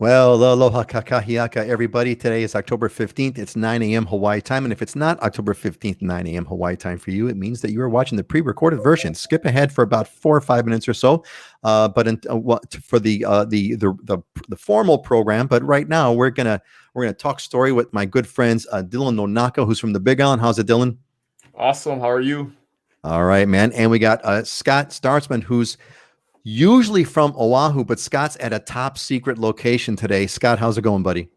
Well, aloha kakahiaka, everybody. Today is October 15th. It's 9 a.m. Hawaii time. And if it's not October 15th, 9 a.m. Hawaii time for you, it means that you are watching the pre-recorded version. Skip ahead for about 4 or 5 minutes or so. For the formal program. But right now we're gonna talk story with my good friends Dylan Nonaka, who's from the Big Island. How's it, Dylan? Awesome. How are you? All right, man. And we got Scott Startzman, who's usually from Oahu, but Scott's at a top secret location today. Scott, how's it going, buddy?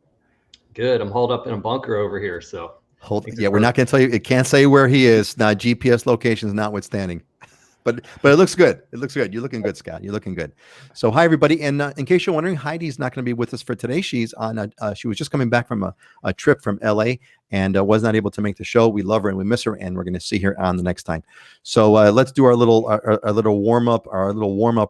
Good. I'm holed up in a bunker over here, so Yeah, we're not going to tell you. It can't say where he is. Now, GPS locations notwithstanding, but it looks good. It looks good. You're looking good, Scott. You're looking good. So, hi everybody. And in case you're wondering, Heidi's not going to be with us for today. She's on. She was just coming back from a trip from LA and was not able to make the show. We love her and we miss her, and we're going to see her on the next time. So let's do our little warm up,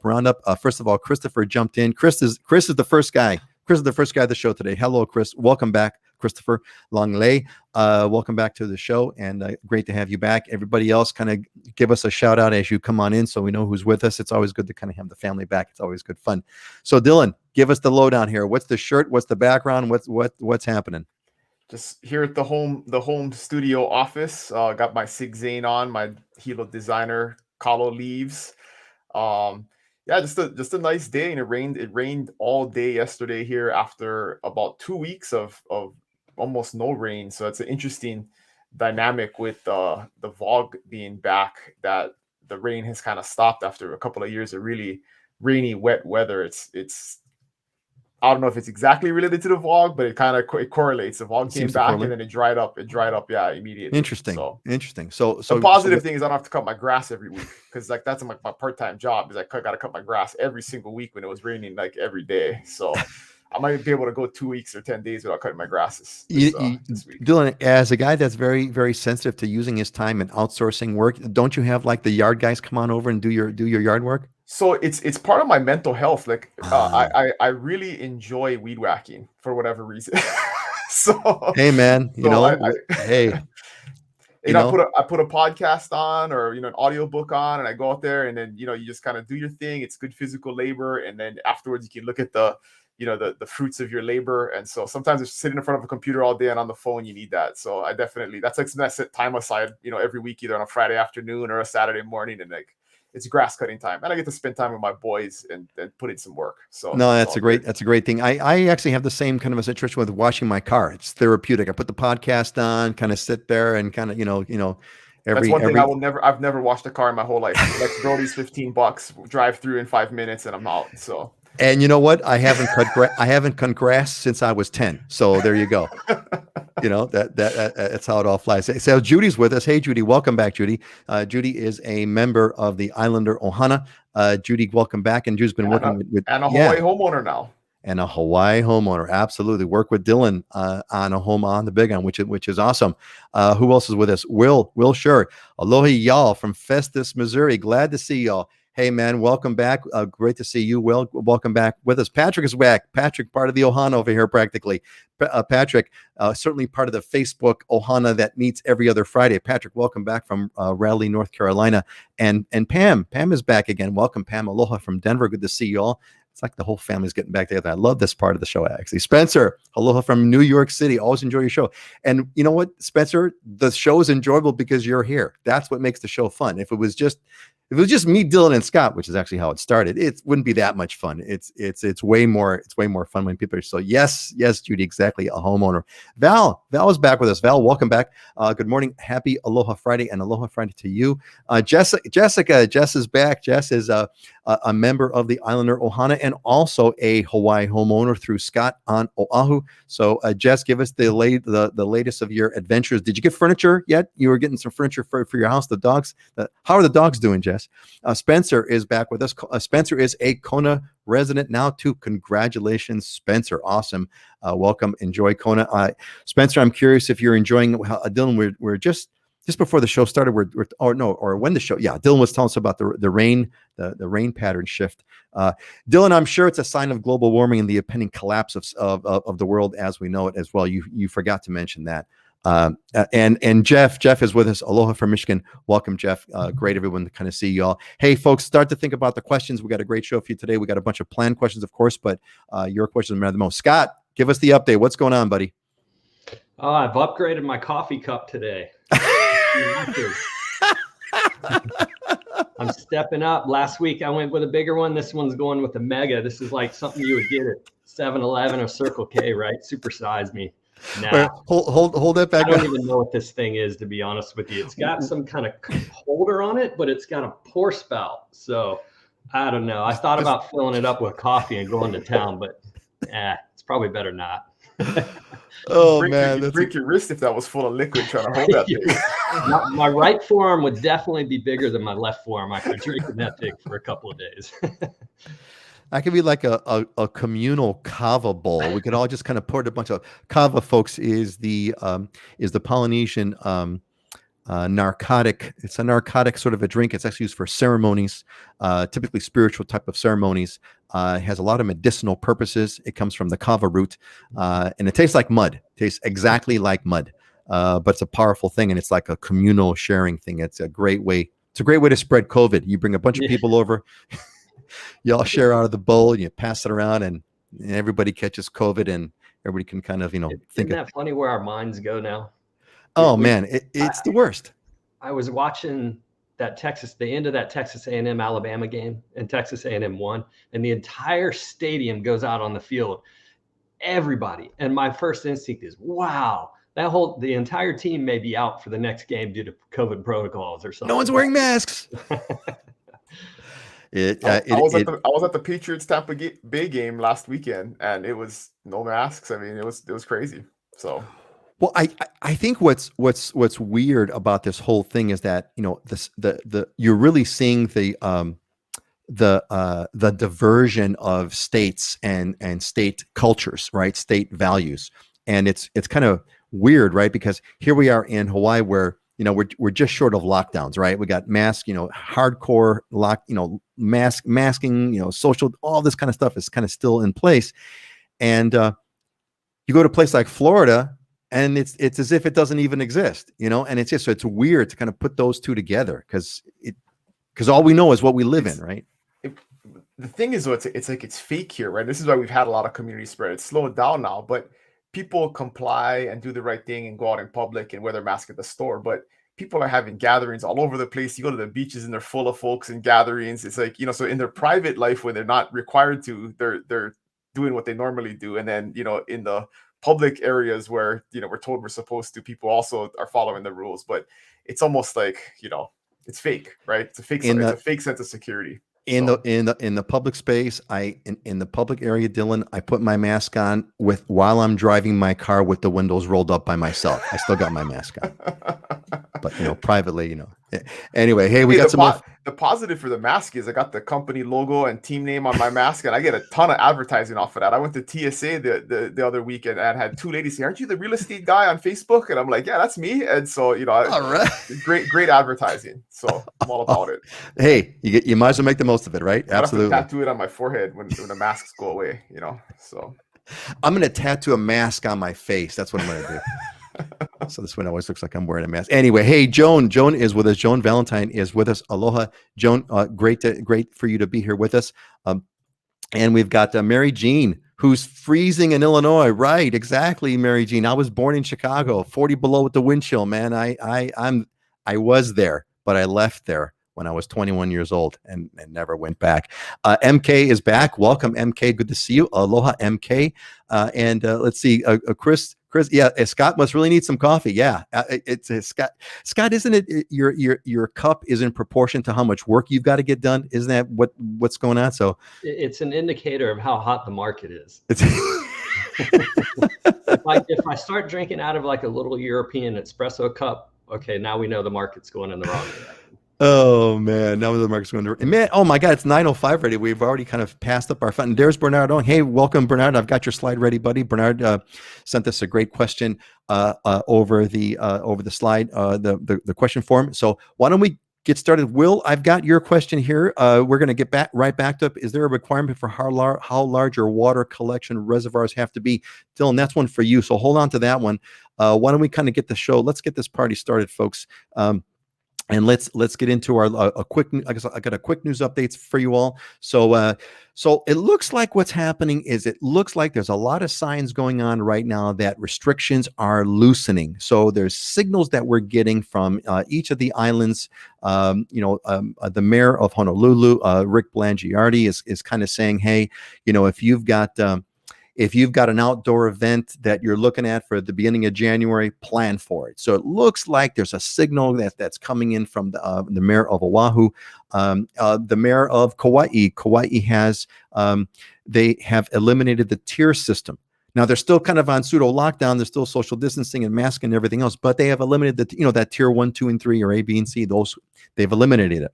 roundup. First of all, Christopher jumped in. Chris is the first guy. Chris is the first guy of the show today. Hello, Chris. Welcome back, Christopher Langley. Welcome back to the show, and great to have you back. Everybody else, kind of give us a shout out as you come on in, so we know who's with us. It's always good to kind of have the family back. It's always good fun. So, Dylan, give us the lowdown here. What's the shirt? What's the background? What's happening? Just here at the home studio office. Got my Sig Zane on, my Hilo designer Kahlo leaves. Yeah, just a nice day, and it rained all day yesterday here after about 2 weeks of almost no rain. So it's an interesting dynamic with the VOG being back, that the rain has kind of stopped after a couple of years of really rainy, wet weather. It's I don't know if it's exactly related to the VOG, but it correlates. The VOG came back and then it dried up. Yeah, immediately. Interesting. So the positive thing is I don't have to cut my grass every week, because like that's my part-time job. Is I got to cut my grass every single week when it was raining like every day. So I might be able to go 2 weeks or 10 days without cutting my grasses this week. Dylan, as a guy that's very, very sensitive to using his time and outsourcing work, don't you have like the yard guys come on over and do your yard work? So it's part of my mental health. Like I really enjoy weed whacking for whatever reason. So hey man, hey. I put a podcast on, or an audiobook on, and I go out there, and then you just kind of do your thing. It's good physical labor, and then afterwards you can look at the fruits of your labor. And so sometimes it's sitting in front of a computer all day and on the phone, you need that. So that's like something I set time aside every week, either on a Friday afternoon or a Saturday morning, and like it's grass cutting time, and I get to spend time with my boys and put in some work. So no, that's a great thing. I actually have the same kind of a situation with washing my car. It's therapeutic. I put the podcast on, kind of sit there and kind of that's one thing I've never washed a car in my whole life. Let's throw these $15, drive through in 5 minutes, and I'm out. So. And you know what? I haven't cut grass since I was 10. So there you go. That's how it all flies. So Judy's with us. Hey, Judy, welcome back, Judy. Judy is a member of the Islander Ohana. Judy, welcome back. And Judy's been working with a Hawaii homeowner now. And a Hawaii homeowner, absolutely. Work with Dylan on a home on the Big Island, which is awesome. Who else is with us? Will Sure. Aloha y'all from Festus, Missouri. Glad to see y'all. Hey, man, welcome back. Great to see you, Will. Welcome back with us. Patrick is back. Patrick, part of the Ohana over here, practically. Patrick, certainly part of the Facebook Ohana that meets every other Friday. Patrick, welcome back from Raleigh, North Carolina. And Pam is back again. Welcome, Pam. Aloha from Denver. Good to see you all. It's like the whole family's getting back together. I love this part of the show, actually. Spencer, aloha from New York City. Always enjoy your show. And you know what, Spencer? The show is enjoyable because you're here. That's what makes the show fun. If it was just me, Dylan, and Scott, which is actually how it started, it wouldn't be that much fun. It's way more fun when people are. So yes, Judy, exactly, a homeowner. Val is back with us. Val, welcome back. Good morning. Happy Aloha Friday, and Aloha Friday to you. Jess is back. Jess is a member of the Islander Ohana and also a Hawaii homeowner through Scott on Oahu. So Jess, give us the latest of your adventures. Did you get furniture yet? You were getting some furniture for your house. The dogs. How are the dogs doing, Jess? Spencer is back with us. Spencer is a Kona resident now too. Congratulations, Spencer. Awesome. Welcome. Enjoy Kona. Spencer, I'm curious if you're enjoying Dylan. We're just before the show started. When the show. Yeah, Dylan was telling us about the rain pattern shift. Dylan, I'm sure it's a sign of global warming and the impending collapse of the world as we know it as well. You forgot to mention that. And Jeff is with us. Aloha from Michigan. Welcome, Jeff. Great, everyone, to kind of see y'all. Hey, folks, start to think about the questions. We got a great show for you today. We got a bunch of planned questions, of course, but your questions matter the most. Scott, give us the update. What's going on, buddy? Oh, I've upgraded my coffee cup today. I'm stepping up. Last week I went with a bigger one. This one's going with a mega. This is like something you would get at 7-Eleven or Circle K, right? Supersize me. Nah. Wait, hold that back. I don't even know what this thing is, to be honest with you. It's got some kind of holder on it, but it's got a pour spout. So I don't know. I thought about filling it up with coffee and going to town, but it's probably better not. Oh, you'd break your wrist if that was full of liquid trying to hold that thing. My right forearm would definitely be bigger than my left forearm. I could drink in that thing for a couple of days. That could be like a communal kava bowl. We could all just kind of pour a bunch of kava. Folks, is the Polynesian narcotic. It's a narcotic sort of a drink. It's actually used for ceremonies, typically spiritual type of ceremonies. It has a lot of medicinal purposes. It comes from the kava root, and it tastes like mud. It tastes exactly like mud, but it's a powerful thing, and it's like a communal sharing thing. It's a great way. It's a great way to spread COVID. You bring a bunch of people over. You all share out of the bowl, and you pass it around, and everybody catches COVID, and everybody can kind of, think. Isn't that funny where our minds go now? Oh man, it's the worst. I was watching the end of that Texas A&M Alabama game, and Texas A&M won, and the entire stadium goes out on the field. Everybody, and my first instinct is, wow, the entire team may be out for the next game due to COVID protocols or something. No one's wearing masks. I was at the Patriots Tampa Bay game last weekend, and it was no masks. I mean, it was crazy. So, well, I think what's weird about this whole thing is that you're really seeing the diversion of states and state cultures, right? State values, and it's kind of weird, right? Because here we are in Hawaii, where we're just short of lockdowns, right? We got mask, hardcore masking, social, all this kind of stuff is kind of still in place. And you go to a place like Florida, and it's as if it doesn't even exist, and it's just, so it's weird to kind of put those two together because all we know is what we live in, right? The thing is, though, it's like it's fake here, right? This is why we've had a lot of community spread. It's slowed down now, but people comply and do the right thing and go out in public and wear their mask at the store. But people are having gatherings all over the place. You go to the beaches and they're full of folks and gatherings. It's like, so in their private life, when they're not required to, they're doing what they normally do. And then, in the public areas where, we're told we're supposed to, people also are following the rules. But it's almost like, it's fake, right? It's a fake sense of security. In the public space, in the public area, Dylan, I put my mask on while I'm driving my car with the windows rolled up by myself. I still got my mask on, but privately, Anyway, hey, we got some more. The positive for the mask is I got the company logo and team name on my mask, and I get a ton of advertising off of that. I went to TSA the other weekend and had two ladies say, "Aren't you the real estate guy on Facebook?" And I'm like, "Yeah, that's me." And so, all right. great advertising. So I'm all about it. Hey, you might as well make the most of it, right? Absolutely. I have to tattoo it on my forehead when the masks go away. So I'm gonna tattoo a mask on my face. That's what I'm gonna do. So this one always looks like I'm wearing a mask. Anyway, hey, Joan is with us. Joan Valentine is with us. Aloha, Joan. Great for you to be here with us. And we've got Mary Jean, who's freezing in Illinois. Right, exactly, Mary Jean. I was born in Chicago, 40 below with the wind chill, man. I was there, but I left there when I was 21 years old and never went back. MK is back. Welcome, MK. Good to see you. Aloha, MK. And let's see, Chris, yeah, Scott must really need some coffee. Yeah, it's Scott. Scott, isn't it your cup is in proportion to how much work you've got to get done? Isn't that what's going on? So it's an indicator of how hot the market is. If I start drinking out of like a little European espresso cup, okay, now we know the market's going in the wrong direction. Oh man, now the market's going to man. Oh my God, it's 9:05 ready. We've already kind of passed up our fun. And there's Bernard. Oh, hey, welcome, Bernard. I've got your slide ready, buddy. Bernard sent us a great question over the slide, the question form. So why don't we get started. Will, I've got your question here. We're going to get right back to it. Is there a requirement for how large your water collection reservoirs have to be? Dylan, that's one for you. So hold on to that one. Why don't we kind of get the show? Let's get this party started, folks. And let's get into our a quick. I guess I got a quick news updates for you all. So it looks like what's happening is it looks like there's a lot of signs going on right now that restrictions are loosening. So there's signals that we're getting from each of the islands. The mayor of Honolulu, Rick Blangiardi, is kind of saying, hey, if you've got an outdoor event that you're looking at for the beginning of January, plan for it. So it looks like there's a signal that's coming in from the mayor of Oahu, the mayor of Kauai. Kauai has they have eliminated the tier system. Now they're still kind of on pseudo lockdown. There's still social distancing and masking and everything else, but they have eliminated that tier 1, 2, and 3, or A, B, and C. Those they've eliminated it.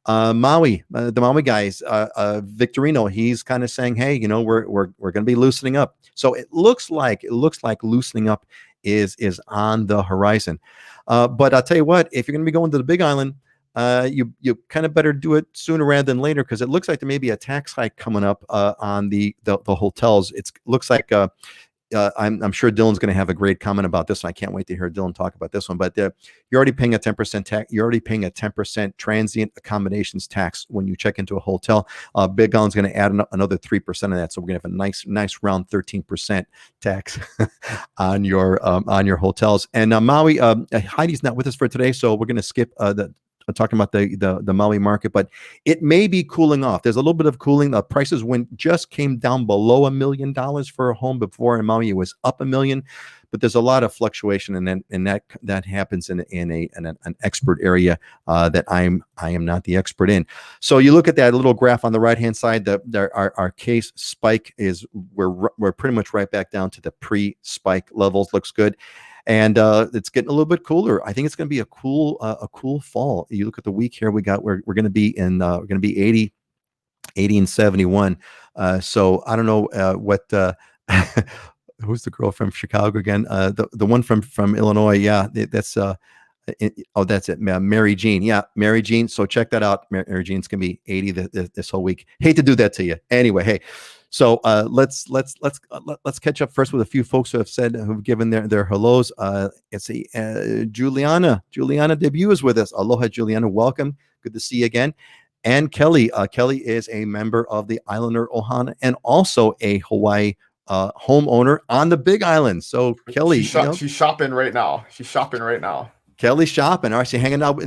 Maui, the Maui guys, Victorino, he's kind of saying, hey, we're going to be loosening up. So it looks like loosening up is on the horizon. But I'll tell you what, if you're going to be going to the Big Island, you kind of better do it sooner rather than later, because it looks like there may be a tax hike coming up on the hotels. It looks like I'm sure Dylan's going to have a great comment about this one. I can't wait to hear Dylan talk about this one. But you're already paying a 10% tax. You're already paying a 10% transient accommodations tax when you check into a hotel. Big Island's going to add another 3% of that, so we're going to have a nice round 13% tax on your hotels. And Maui, Heidi's not with us for today, so we're going to skip talking about the Maui market, but it may be cooling off. There's a little bit of cooling. The prices just came down below $1 million for a home. Before in Maui it was up $1 million, but there's a lot of fluctuation, and that happens in an expert area that I am not the expert in. So you look at that little graph on the right hand side. Our case spike is we're pretty much right back down to the pre-spike levels. Looks good. And it's getting a little bit cooler. I think it's going to be a cool fall. You look at the week here. We're going to be we're going to be 80 and 71. So I don't know what who's the girl from Chicago again? The one from Illinois. Yeah, that's that's it. Mary Jean. Yeah, Mary Jean. So check that out. Mary Jean's going to be 80 this whole week. Hate to do that to you. Anyway, hey. So let's catch up first with a few folks who've given their hellos. It's Juliana Debut is with us. Aloha, Juliana. Welcome. Good to see you again. And Kelly. Kelly is a member of the Islander Ohana and also a Hawaii homeowner on the Big Island. So Kelly, she's shopping right now. Kelly's shopping. All right, she's hanging out.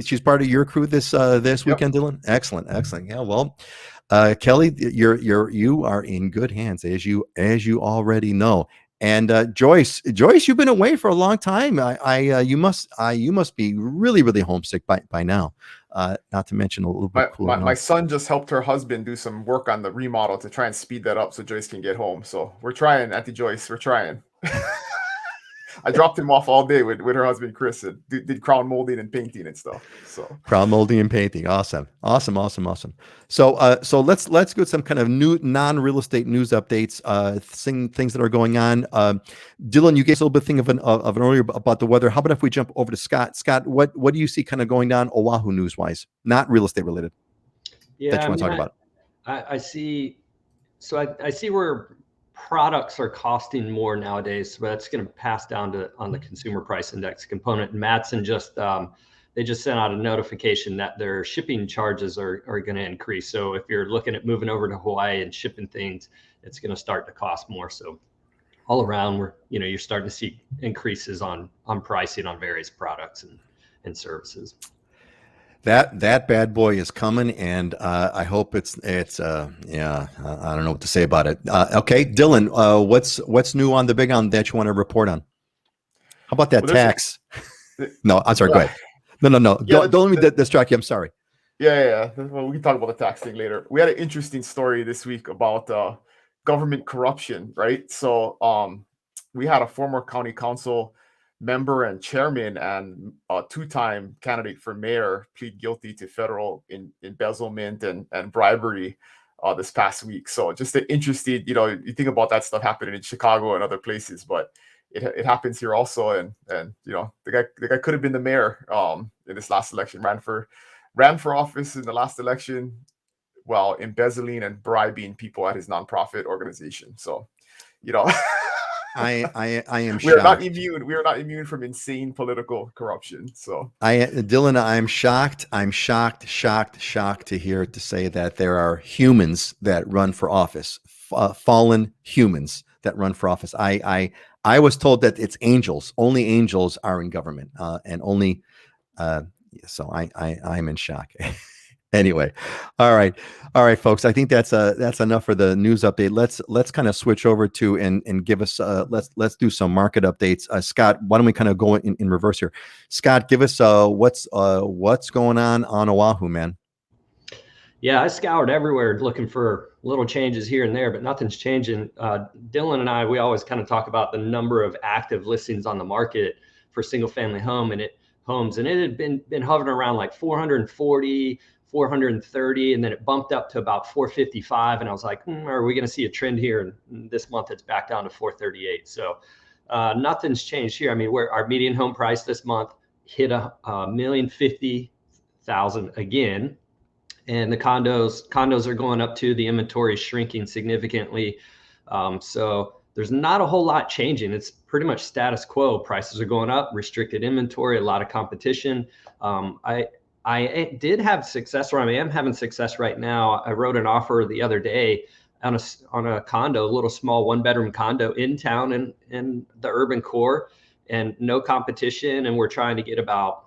She's part of your crew this weekend, Dylan. Excellent. Yeah. Well. Kelly, you are in good hands, as you already know. And Joyce, you've been away for a long time. You must be really homesick by now. Not to mention a little bit cooler. My son just helped her husband do some work on the remodel to try and speed that up so Joyce can get home. So we're trying, Auntie Joyce. We're trying. I dropped him off all day with her husband Chris. And did crown molding and painting and stuff. So crown molding and painting, awesome. So let's go some kind of new non-real estate news updates, things that are going on. Dylan, you gave us a little bit thing of an earlier about the weather. How about if we jump over to Scott? Scott, what do you see kind of going on Oahu news wise, not real estate related? Yeah, that you want to talk about? I see. So I see where products are costing more nowadays, so that's going to pass down on the consumer price index component. And Matson they just sent out a notification that their shipping charges are going to increase. So if you're looking at moving over to Hawaii and shipping things, it's going to start to cost more. So all around, you're starting to see increases on pricing on various products and services. That bad boy is coming, and I hope it's yeah. I don't know what to say about it. Okay, Dylan, what's new on the Big Island that you want to report on? How about that tax? No, I'm sorry. Go ahead. No. Yeah, don't let me distract you. I'm sorry. Yeah. Well, we can talk about the tax thing later. We had an interesting story this week about government corruption, right? So we had a former county council member and chairman and a two-time candidate for mayor plead guilty to federal embezzlement and bribery this past week. So just interested, you think about that stuff happening in Chicago and other places, but it happens here also. And you know, the guy could have been the mayor in this last election, ran for office in the last election while embezzling and bribing people at his nonprofit organization. So, you know, I am we are not shocked. immune. We are not immune from insane political corruption. So Dylan, I'm shocked. I'm shocked to hear to say that there are humans that run for office, fallen humans that run for office. I was told that it's angels. Only angels are in government, and only. So I'm in shock. Anyway, all right, folks. I think that's enough for the news update. Let's kind of switch over to and give us let's do some market updates. Scott, why don't we kind of go in reverse here? Scott, give us what's going on Oahu, man. Yeah, I scoured everywhere looking for little changes here and there, but nothing's changing. Dylan and I, we always kind of talk about the number of active listings on the market for single family homes, and it had been hovering around like 440, 430, and then it bumped up to about 455. And I was like, are we going to see a trend here? And this month it's back down to 438. So nothing's changed here. I mean, our median home price this month hit $1,050,000 again. And the condos are going up too. The inventory is shrinking significantly. So there's not a whole lot changing. It's pretty much status quo. Prices are going up, restricted inventory, a lot of competition. I did have success, or I am having success right now. I wrote an offer the other day on a condo, a little small 1-bedroom condo in town in the urban core, and no competition. And we're trying to get about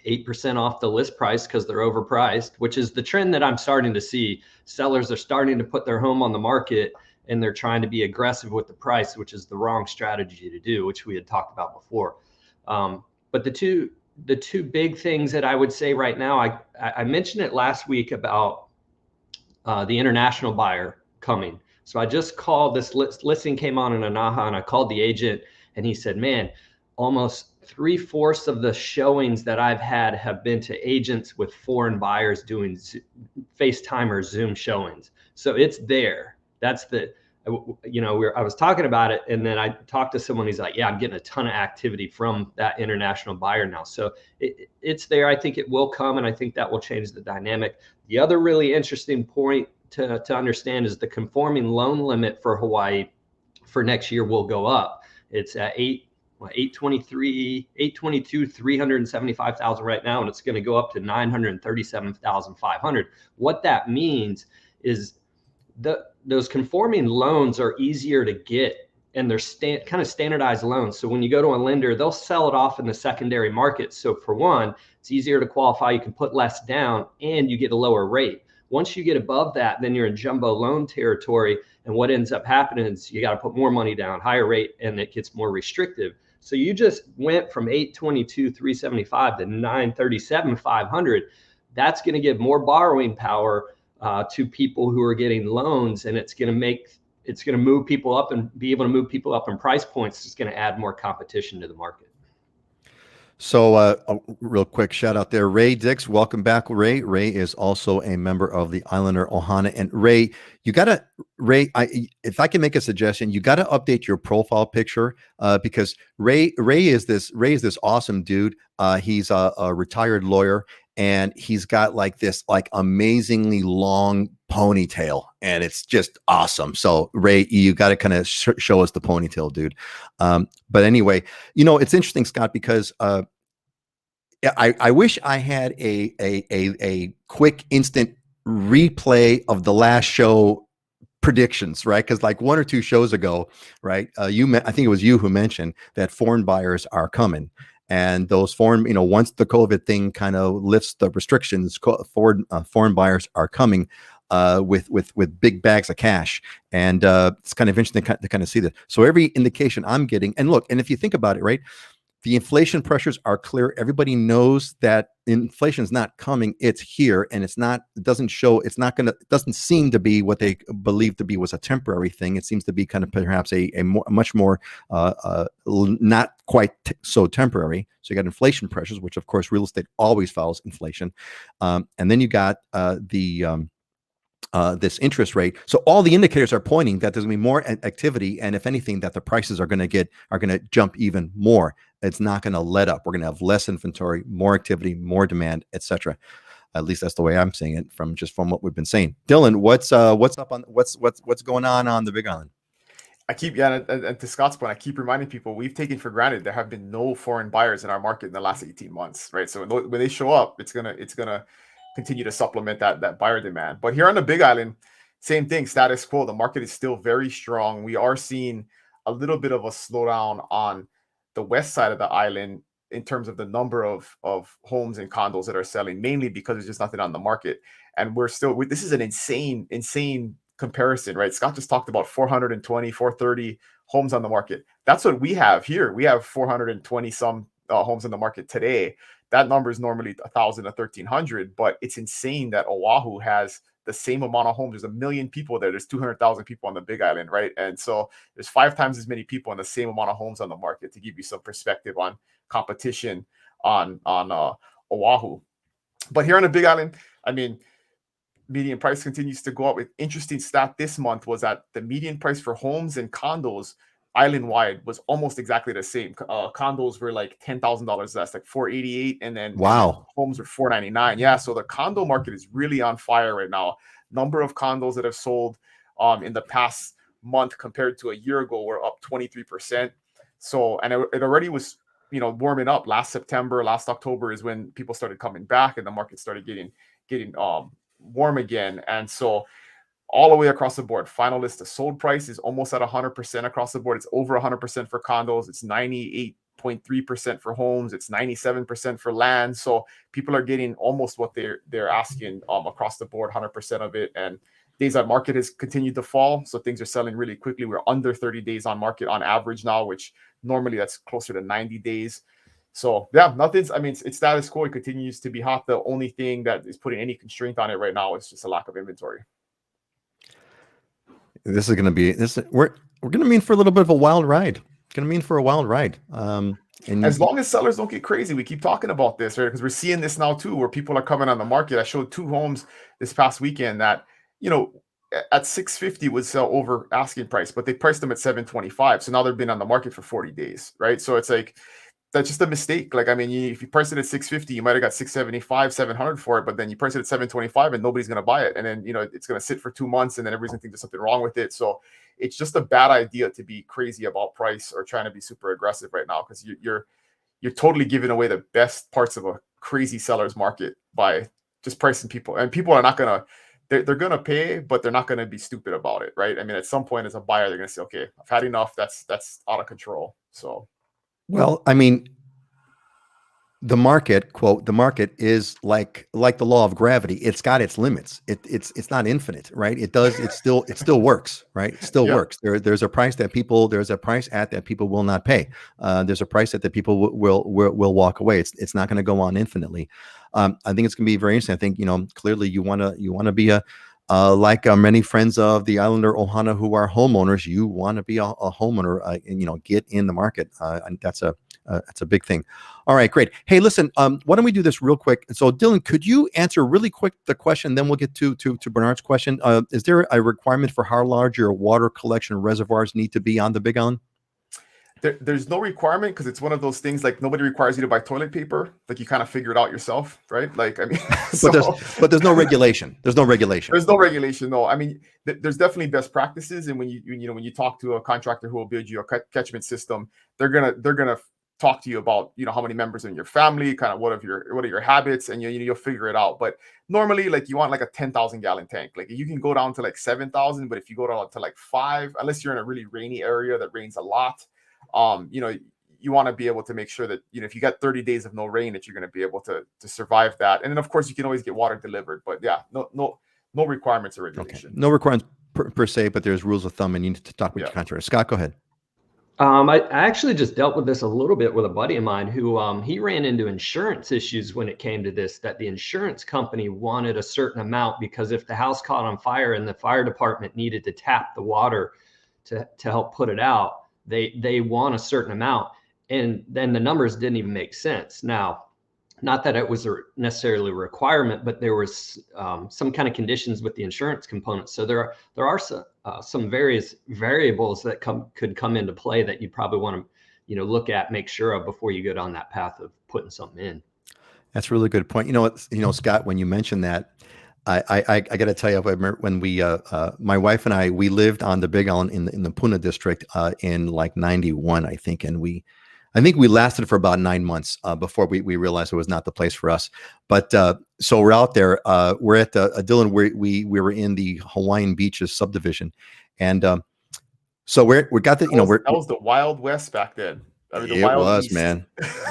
8% off the list price because they're overpriced, which is the trend that I'm starting to see. Sellers are starting to put their home on the market and they're trying to be aggressive with the price, which is the wrong strategy to do, which we had talked about before. But the two big things that I would say right now, I mentioned it last week about the international buyer coming. So I just called, this listing came on in Aloha, and I called the agent and he said, man, almost 3/4 of the showings that I've had have been to agents with foreign buyers doing FaceTime or Zoom showings. So it's there. That's I was talking about it, and then I talked to someone. He's like, yeah, I'm getting a ton of activity from that international buyer now. So it's there. I think it will come, and I think that will change the dynamic. The other really interesting point to understand is the conforming loan limit for Hawaii for next year will go up. It's at 822, 375,000 right now, and it's going to go up to 937,500. What that means is those conforming loans are easier to get, and they're kind of standardized loans. So when you go to a lender, they'll sell it off in the secondary market. So for one, it's easier to qualify. You can put less down, and you get a lower rate. Once you get above that, then you're in jumbo loan territory. And what ends up happening is you got to put more money down, higher rate, and it gets more restrictive. So you just went from 822, 375 to 937, 500. That's going to give more borrowing power to people who are getting loans, and it's going to move people up and be able to move people up in price points. It's going to add more competition to the market. So real quick shout out there, Ray Dix, welcome back. Ray is also a member of the Islander Ohana. And Ray, if I can make a suggestion, you got to update your profile picture because Ray is this awesome dude. He's a retired lawyer, and he's got this amazingly long ponytail, and it's just awesome. So Ray, you got to kind of show us the ponytail, dude. But anyway, it's interesting, Scott, because I wish I had a quick instant replay of the last show predictions, right? Because 1 or 2 shows ago, right, I think it was you who mentioned that foreign buyers are coming. And those foreign, once the COVID thing kind of lifts the restrictions, foreign buyers are coming with big bags of cash. And it's kind of interesting to kind of see that. So every indication I'm getting, and look, and if you think about it, right, the inflation pressures are clear. Everybody knows that inflation is not coming. It's here, and it doesn't seem to be what they believe to be was a temporary thing. It seems to be kind of perhaps a much more not quite so temporary. So you got inflation pressures, which of course real estate always follows inflation. And then you got the this interest rate. So all the indicators are pointing that there's going to be more activity, and if anything, that the prices are going to jump even more. It's not going to let up. We're going to have less inventory, more activity, more demand, etc. At least that's the way I'm seeing it from what we've been saying. Dylan, what's up on what's going on the Big Island? I keep, yeah, and to Scott's point, I keep reminding people we've taken for granted there have been no foreign buyers in our market in the last 18 months, right? So when they show up, it's gonna continue to supplement that buyer demand. But here on the Big Island, same thing, status quo. The market is still very strong. We are seeing a little bit of a slowdown on the west side of the island in terms of the number of homes and condos that are selling, mainly because there's just nothing on the market. And we're still, this is an insane comparison, right? Scott just talked about 420, 430 homes on the market. That's what we have here. We have 420 some homes on the market today. That number is normally 1,000 to 1,300, but it's insane that Oahu has the same amount of homes. There's 1 million people there. There's 200,000 people on the Big Island, right? And so there's 5 times as many people in the same amount of homes on the market, to give you some perspective on competition on Oahu. But here on the Big Island, I mean, median price continues to go up. An interesting stat this month was that the median price for homes and condos island-wide was almost exactly the same. Condos were like $10,000 less, like $488, and then Wow, homes were $499. Yeah, so the condo market is really on fire right now. Number of condos that have sold in the past month compared to a year ago were up 23%. So, and it already was, warming up last September, last October is when people started coming back and the market started getting warm again. And so all the way across the board, final list of sold price is almost at 100% across the board. It's over 100% for condos. It's 98.3% for homes. It's 97% for land. So people are getting almost what they're asking across the board, 100% of it. And days on market has continued to fall. So things are selling really quickly. We're under 30 days on market on average now, which normally that's closer to 90 days. So yeah, it's status quo. It continues to be hot. The only thing that is putting any constraint on it right now is just a lack of inventory. This is going to be we're going to mean for a little bit of a wild ride. It's going to mean for a wild ride. And as long as sellers don't get crazy, we keep talking about this, right? Because we're seeing this now too, where people are coming on the market. I showed 2 homes this past weekend that, at 650 would sell over asking price, but they priced them at 725. So now they've been on the market for 40 days, right? So it's like, that's just a mistake. Like, I mean, if you price it at 650, you might have got 675, 700 for it, but then you price it at 725 and nobody's going to buy it. And then, it's going to sit for 2 months and then everybody's going to think there's something wrong with it. So it's just a bad idea to be crazy about price or trying to be super aggressive right now, because you're totally giving away the best parts of a crazy seller's market by just pricing people. And people are not going to, they're going to pay, but they're not going to be stupid about it, right? I mean, at some point as a buyer, they're going to say, okay, I've had enough. That's out of control. So. well, I mean, the market, quote, the market is like the law of gravity. It's got its limits. It's not infinite, right? It still works, right? It still works. There's a price at that people will not pay. There's a price that people will walk away. It's not going to go on infinitely. I think it's going to be very interesting. I think, clearly you want to be like many friends of the Islander Ohana who are homeowners. You want to be a homeowner, and get in the market. And that's a big thing. All right, great. Hey, listen, why don't we do this real quick? So, Dylan, could you answer really quick the question? Then we'll get to Bernard's question. Is there a requirement for how large your water collection reservoirs need to be on the Big Island? There's no requirement, because it's one of those things, like nobody requires you to buy toilet paper. Like, you kind of figure it out yourself, right? Like, I mean, but there's no regulation. There's no regulation. There's no regulation. No, I mean, there's definitely best practices. And when you talk to a contractor who will build you a catchment system, they're gonna talk to you about, how many members in your family, kind of what are your habits, and you'll figure it out. But normally, like, you want like a 10,000 gallon tank. Like, you can go down to like 7,000, but if you go down to like 5, unless you're in a really rainy area that rains a lot, you want to be able to make sure that, if you got 30 days of no rain, that you're going to be able to survive that. And then of course you can always get water delivered, but yeah, no requirements or regulation. Okay. No requirements per se, but there's rules of thumb, and you need to talk with your contractor. Scott, go ahead. I actually just dealt with this a little bit with a buddy of mine who he ran into insurance issues when it came to this, that the insurance company wanted a certain amount, because if the house caught on fire and the fire department needed to tap the water to help put it out, they want a certain amount, and then the numbers didn't even make sense. Now, not that it was necessarily a requirement, but there was some kind of conditions with the insurance component. So there are some various variables that could come into play that you probably want to, look at, make sure of before you go down that path of putting something in. That's a really good point. Scott, when you mentioned that, I got to tell you, I remember when my wife and we lived on the Big Island in the Puna district in like 91, I think. And I think we lasted for about 9 months before we realized it was not the place for us. But so we're out there. We're at Dylan. We were in the Hawaiian Beaches subdivision, and so we got the that was the Wild West back then. I mean, the Wild East. Man.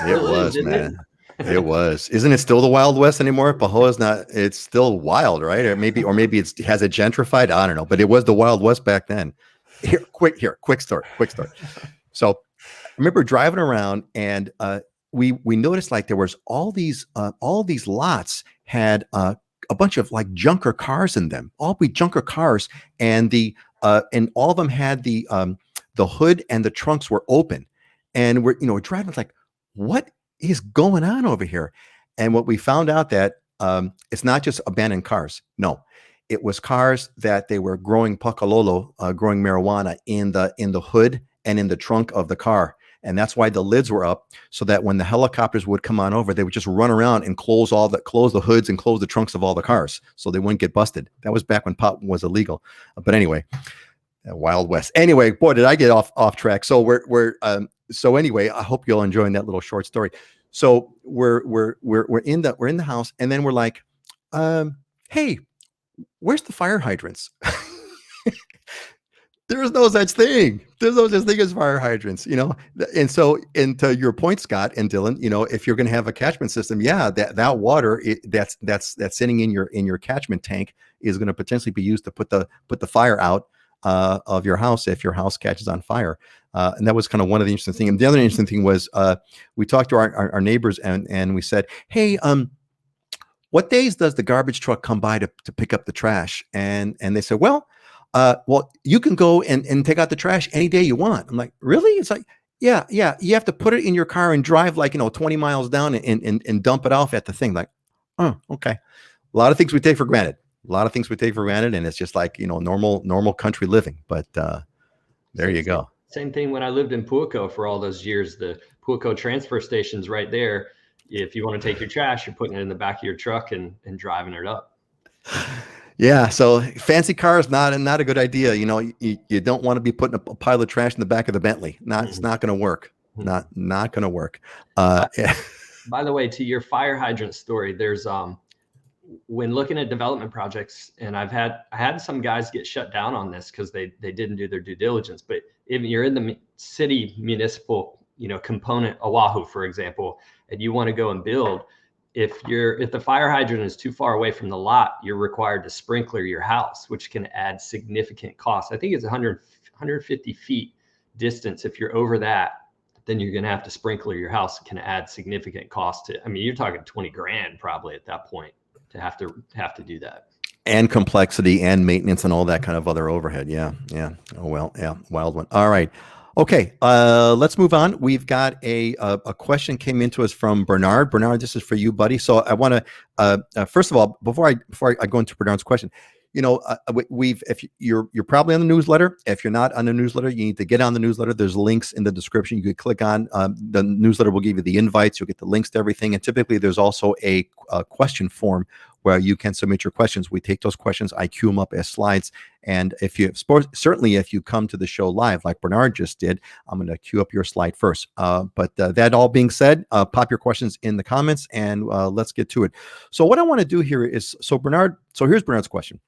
It was, man. It was. Isn't it still the Wild West anymore? Pahoa's not. It's still wild, right? Or maybe has it gentrified? I don't know. But it was the Wild West back then. Quick story. So I remember driving around, and we noticed like there was all these lots had a bunch of like junker cars in them, all be junker cars, and and all of them had the hood and the trunks were open, and we're driving like, what is going on over here? And what we found out that it's not just abandoned cars. No, it was cars that they were growing pakalolo, growing marijuana in the hood and in the trunk of the car. And that's why the lids were up, so that when the helicopters would come on over, they would just run around and close the hoods and close the trunks of all the cars, so they wouldn't get busted. That was back when pot was illegal. But anyway, Wild West. Anyway, boy, did I get off track. So so anyway, I hope you're all enjoying that little short story. So we're in the house, and then we're like, hey, where's the fire hydrants? There's no such thing. There's no such thing as fire hydrants, And so, and to your point, Scott and Dylan, if you're going to have a catchment system, yeah, that water that's sitting in your catchment tank is going to potentially be used to put the fire out of your house if your house catches on fire. And that was kind of one of the interesting things. And the other interesting thing was we talked to our neighbors, and we said, hey, what days does the garbage truck come by to pick up the trash? And they said, well, you can go and take out the trash any day you want. I'm like, really? It's like, yeah. You have to put it in your car and drive like, 20 miles down and dump it off at the thing. Like, oh, okay. A lot of things we take for granted. And it's just like, normal country living. But there you go. Same thing when I lived in Puako for all those years. The Puako transfer station's right there. If you want to take your trash, you're putting it in the back of your truck and driving it up. Yeah, so fancy cars not a good idea. You don't want to be putting a pile of trash in the back of the Bentley. It's not going to work. Not going to work. By the way, to your fire hydrant story, there's when looking at development projects, and I had some guys get shut down on this because they didn't do their due diligence. But if you're in the city municipal, component, Oahu, for example, and you want to go and build, if the fire hydrant is too far away from the lot, you're required to sprinkler your house, which can add significant costs. I think it's 150 feet distance. If you're over that, then you're going to have to sprinkler your house. It can add significant cost you're talking 20 grand probably at that point to have to do that. And complexity and maintenance and all that kind of other overhead. Yeah. Oh, well, yeah. Wild one. All right. Okay, let's move on. We've got a question came into us from Bernard. Bernard, this is for you, buddy. So I want to first of all, before I go into Bernard's question, if you're probably on the newsletter. If you're not on the newsletter, you need to get on the newsletter. There's links in the description. You could click on the newsletter. Will give you the invites. You'll get the links to everything. And typically, there's also a question form where you can submit your questions. We take those questions, I queue them up as slides. And if you come to the show live, like Bernard just did, I'm going to queue up your slide first. But that all being said, pop your questions in the comments and let's get to it. So what I want to do here is, so here's Bernard's question.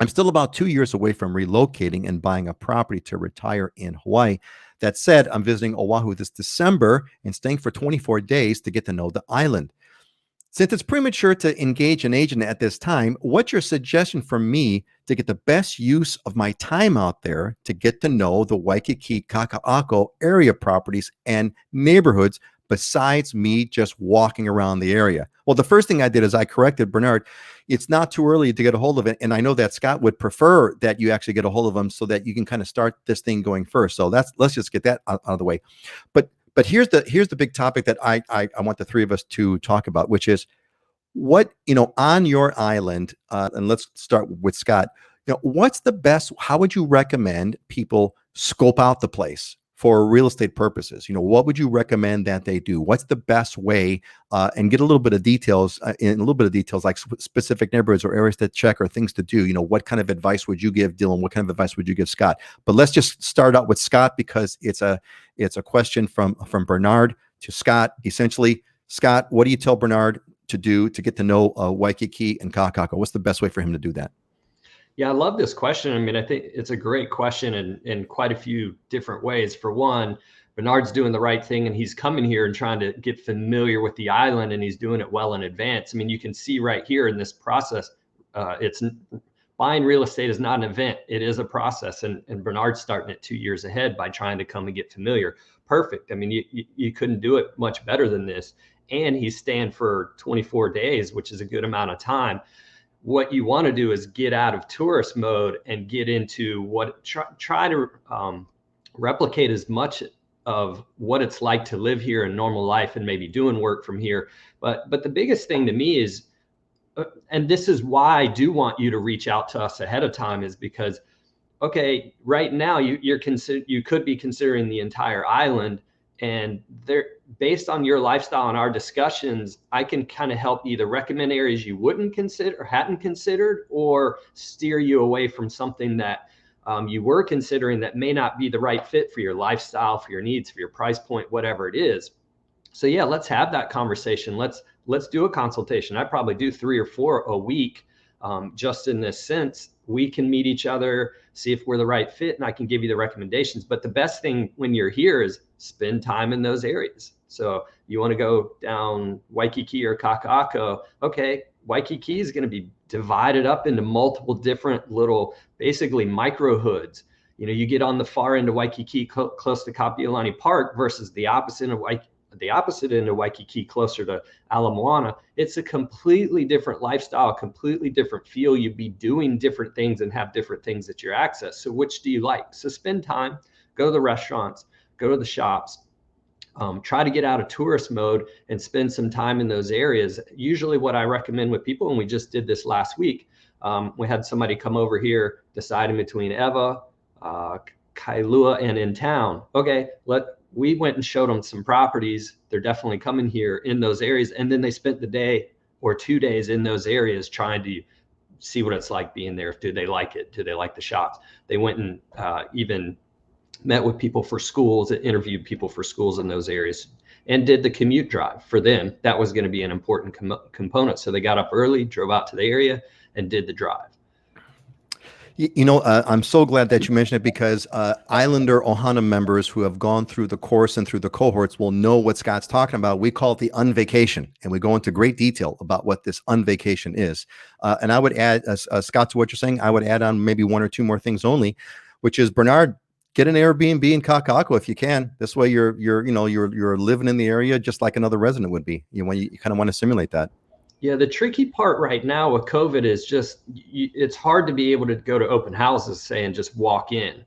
I'm still about 2 years away from relocating and buying a property to retire in Hawaii. That said, I'm visiting Oahu this December and staying for 24 days to get to know the island. Since it's premature to engage an agent at this time, what's your suggestion for me to get the best use of my time out there to get to know the Waikiki Kaka'ako area properties and neighborhoods besides me just walking around the area? Well, the first thing I did is I corrected Bernard. It's not too early to get a hold of it. And I know that Scott would prefer that you actually get a hold of them so that you can kind of start this thing going first. So let's just get that out of the way. But But here's the big topic that I want the three of us to talk about, which is what, on your island, and let's start with Scott. What's the best? How would you recommend people scope out the place for real estate purposes? What would you recommend that they do? What's the best way? And get a little bit of details, like specific neighborhoods or areas to check or things to do. What kind of advice would you give Dylan? What kind of advice would you give Scott? But let's just start out with Scott, because it's a question from Bernard to Scott. Essentially, Scott, what do you tell Bernard to do to get to know Waikiki and Kaka'ako? What's the best way for him to do that? Yeah, I love this question. I mean, I think it's a great question in quite a few different ways. For one, Bernard's doing the right thing, and he's coming here and trying to get familiar with the island, and he's doing it well in advance. I mean, you can see right here in this process, it's buying real estate is not an event. It is a process, and Bernard's starting it 2 years ahead by trying to come and get familiar. Perfect. I mean, you couldn't do it much better than this. And he's staying for 24 days, which is a good amount of time. What you want to do is get out of tourist mode and get into try to replicate as much of what it's like to live here in normal life and maybe doing work from here. But the biggest thing to me is, and this is why I do want you to reach out to us ahead of time, is because, okay, right now you could be considering the entire island. And based on your lifestyle and our discussions, I can kind of help either recommend areas you wouldn't consider or hadn't considered, or steer you away from something that you were considering that may not be the right fit for your lifestyle, for your needs, for your price point, whatever it is. So yeah, let's have that conversation. Let's do a consultation. I probably do 3 or 4 a week, just in this sense. We can meet each other, see if we're the right fit, and I can give you the recommendations. But the best thing when you're here is spend time in those areas. So you want to go down Waikiki or Kaka'ako. Okay, Waikiki is going to be divided up into multiple different little, basically micro hoods. You get on the far end of Waikiki, close to Kapiolani Park, versus the opposite end of Waikiki, closer to Ala Moana. It's a completely different lifestyle, completely different feel. You'd be doing different things and have different things at your access. So which do you like? So spend time, go to the restaurants, go to the shops, try to get out of tourist mode and spend some time in those areas. Usually what I recommend with people, and we just did this last week, we had somebody come over here deciding between Ewa, Kailua, and in town. Okay, we went and showed them some properties. They're definitely coming here in those areas. And then they spent the day or 2 days in those areas trying to see what it's like being there. Do they like it? Do they like the shops? They went and even met with people for schools, interviewed people for schools in those areas, and did the commute drive. For them, that was going to be an important component. So they got up early, drove out to the area, and did the drive. I'm so glad that you mentioned it, because Islander Ohana members who have gone through the course and through the cohorts will know what Scott's talking about. We call it the unvacation, and we go into great detail about what this unvacation is. And I would add, Scott, to what you're saying, I would add on maybe 1 or 2 more things only, which is, Bernard, get an Airbnb in Kaka'ako if you can. This way you're living in the area just like another resident would be. You kind of want to simulate that. Yeah, the tricky part right now with COVID is just, it's hard to be able to go to open houses, say, and just walk in.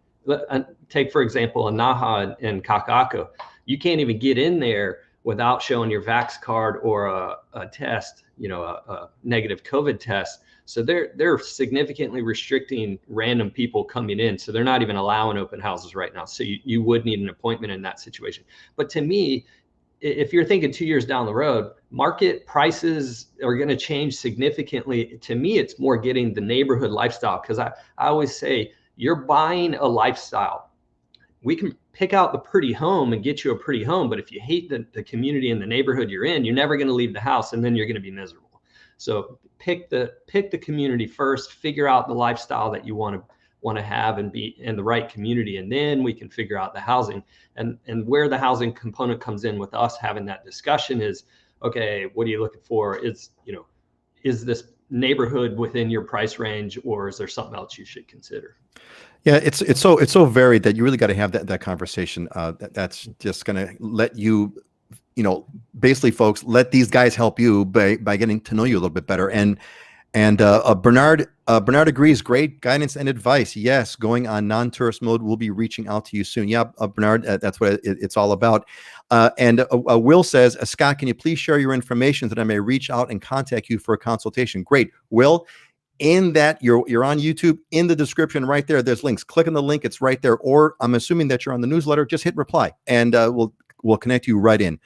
Take, for example, Anaha and Kaka'ako. You can't even get in there without showing your Vax card or a test, a negative COVID test. So they're significantly restricting random people coming in. So they're not even allowing open houses right now. So you would need an appointment in that situation. But to me, if you're thinking 2 years down the road, market prices are going to change significantly. To me, it's more getting the neighborhood lifestyle, because I always say, you're buying a lifestyle. We can pick out the pretty home and get you a pretty home, but if you hate the community and the neighborhood you're in, you're never going to leave the house, and then you're going to be miserable. So pick the community first, figure out the lifestyle that you want to have and be in the right community, and then we can figure out the housing. And where the housing component comes in with us having that discussion is, okay, what are you looking for? Is this neighborhood within your price range, or is there something else you should consider? Yeah, it's so varied that you really got to have that conversation. That's just going to let you, basically, folks, let these guys help you by getting to know you a little bit better. And Bernard, Bernard agrees. Great guidance and advice. Yes, going on non-tourist mode. We'll be reaching out to you soon. Yeah, Bernard, that's what it's all about. And Will says, Scott, can you please share your information so that I may reach out and contact you for a consultation? Great. Will, in that you're on YouTube, in the description right there, there's links. Click on the link. It's right there. Or I'm assuming that you're on the newsletter. Just hit reply and we'll connect you right in.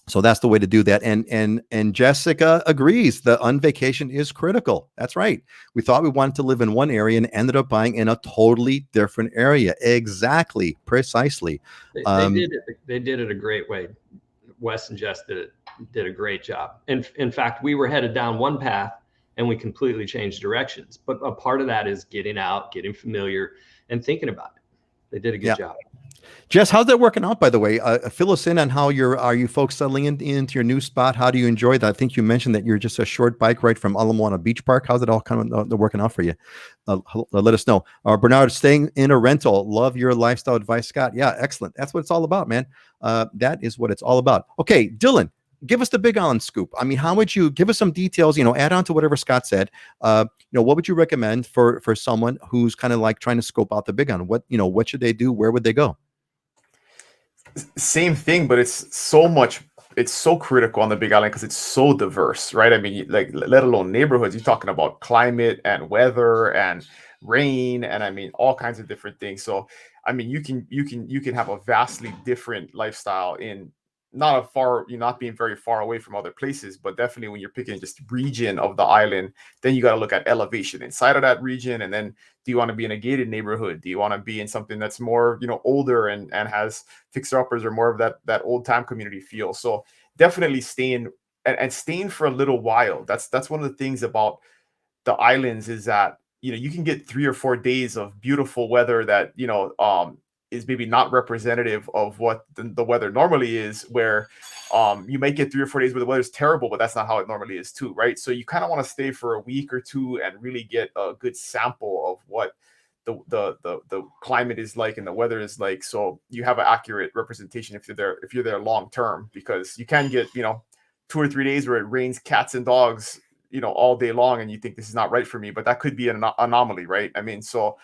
So that's the way to do that. And Jessica agrees. The unvacation is critical. That's right. We thought we wanted to live in one area and ended up buying in a totally different area. Exactly. Precisely. They did it a great way. Wes and Jess did a great job. And in fact, we were headed down one path and we completely changed directions. But a part of that is getting out, getting familiar, and thinking about it. They did a good job. Jess, how's that working out, by the way? Fill us in on how are you folks settling into your new spot? How do you enjoy that? I think you mentioned that you're just a short bike ride from Ala Moana Beach Park. How's it all kind of working out for you? Let us know. Bernard, staying in a rental. Love your lifestyle advice, Scott. Yeah, excellent. That's what it's all about, man. That is what it's all about. Okay, Dylan, give us the Big Island scoop. I mean, how would you give us some details, add on to whatever Scott said? What would you recommend for someone who's kind of like trying to scope out the Big Island? What should they do? Where would they go? Same thing, but it's so critical on the Big Island because it's so diverse, right? I mean, like, let alone neighborhoods, you're talking about climate and weather and rain, and I mean all kinds of different things. So I mean, you can have a vastly different lifestyle in not being very far away from other places, but definitely when you're picking just region of the island, then you got to look at elevation inside of that region. And then, do you want to be in a gated neighborhood? Do you want to be in something that's more, older and has fixer uppers or more of that old time community feel? So definitely staying for a little while. That's one of the things about the islands is that, you can get 3 or 4 days of beautiful weather that, is maybe not representative of what the weather normally is, where you might get 3 or 4 days where the weather's terrible, but that's not how it normally is too, right? So you kind of want to stay for a week or two and really get a good sample of what the climate is like and the weather is like, so you have an accurate representation if you're there long term, because you can get 2 or 3 days where it rains cats and dogs all day long and you think this is not right for me, but that could be an anomaly, right? I mean, so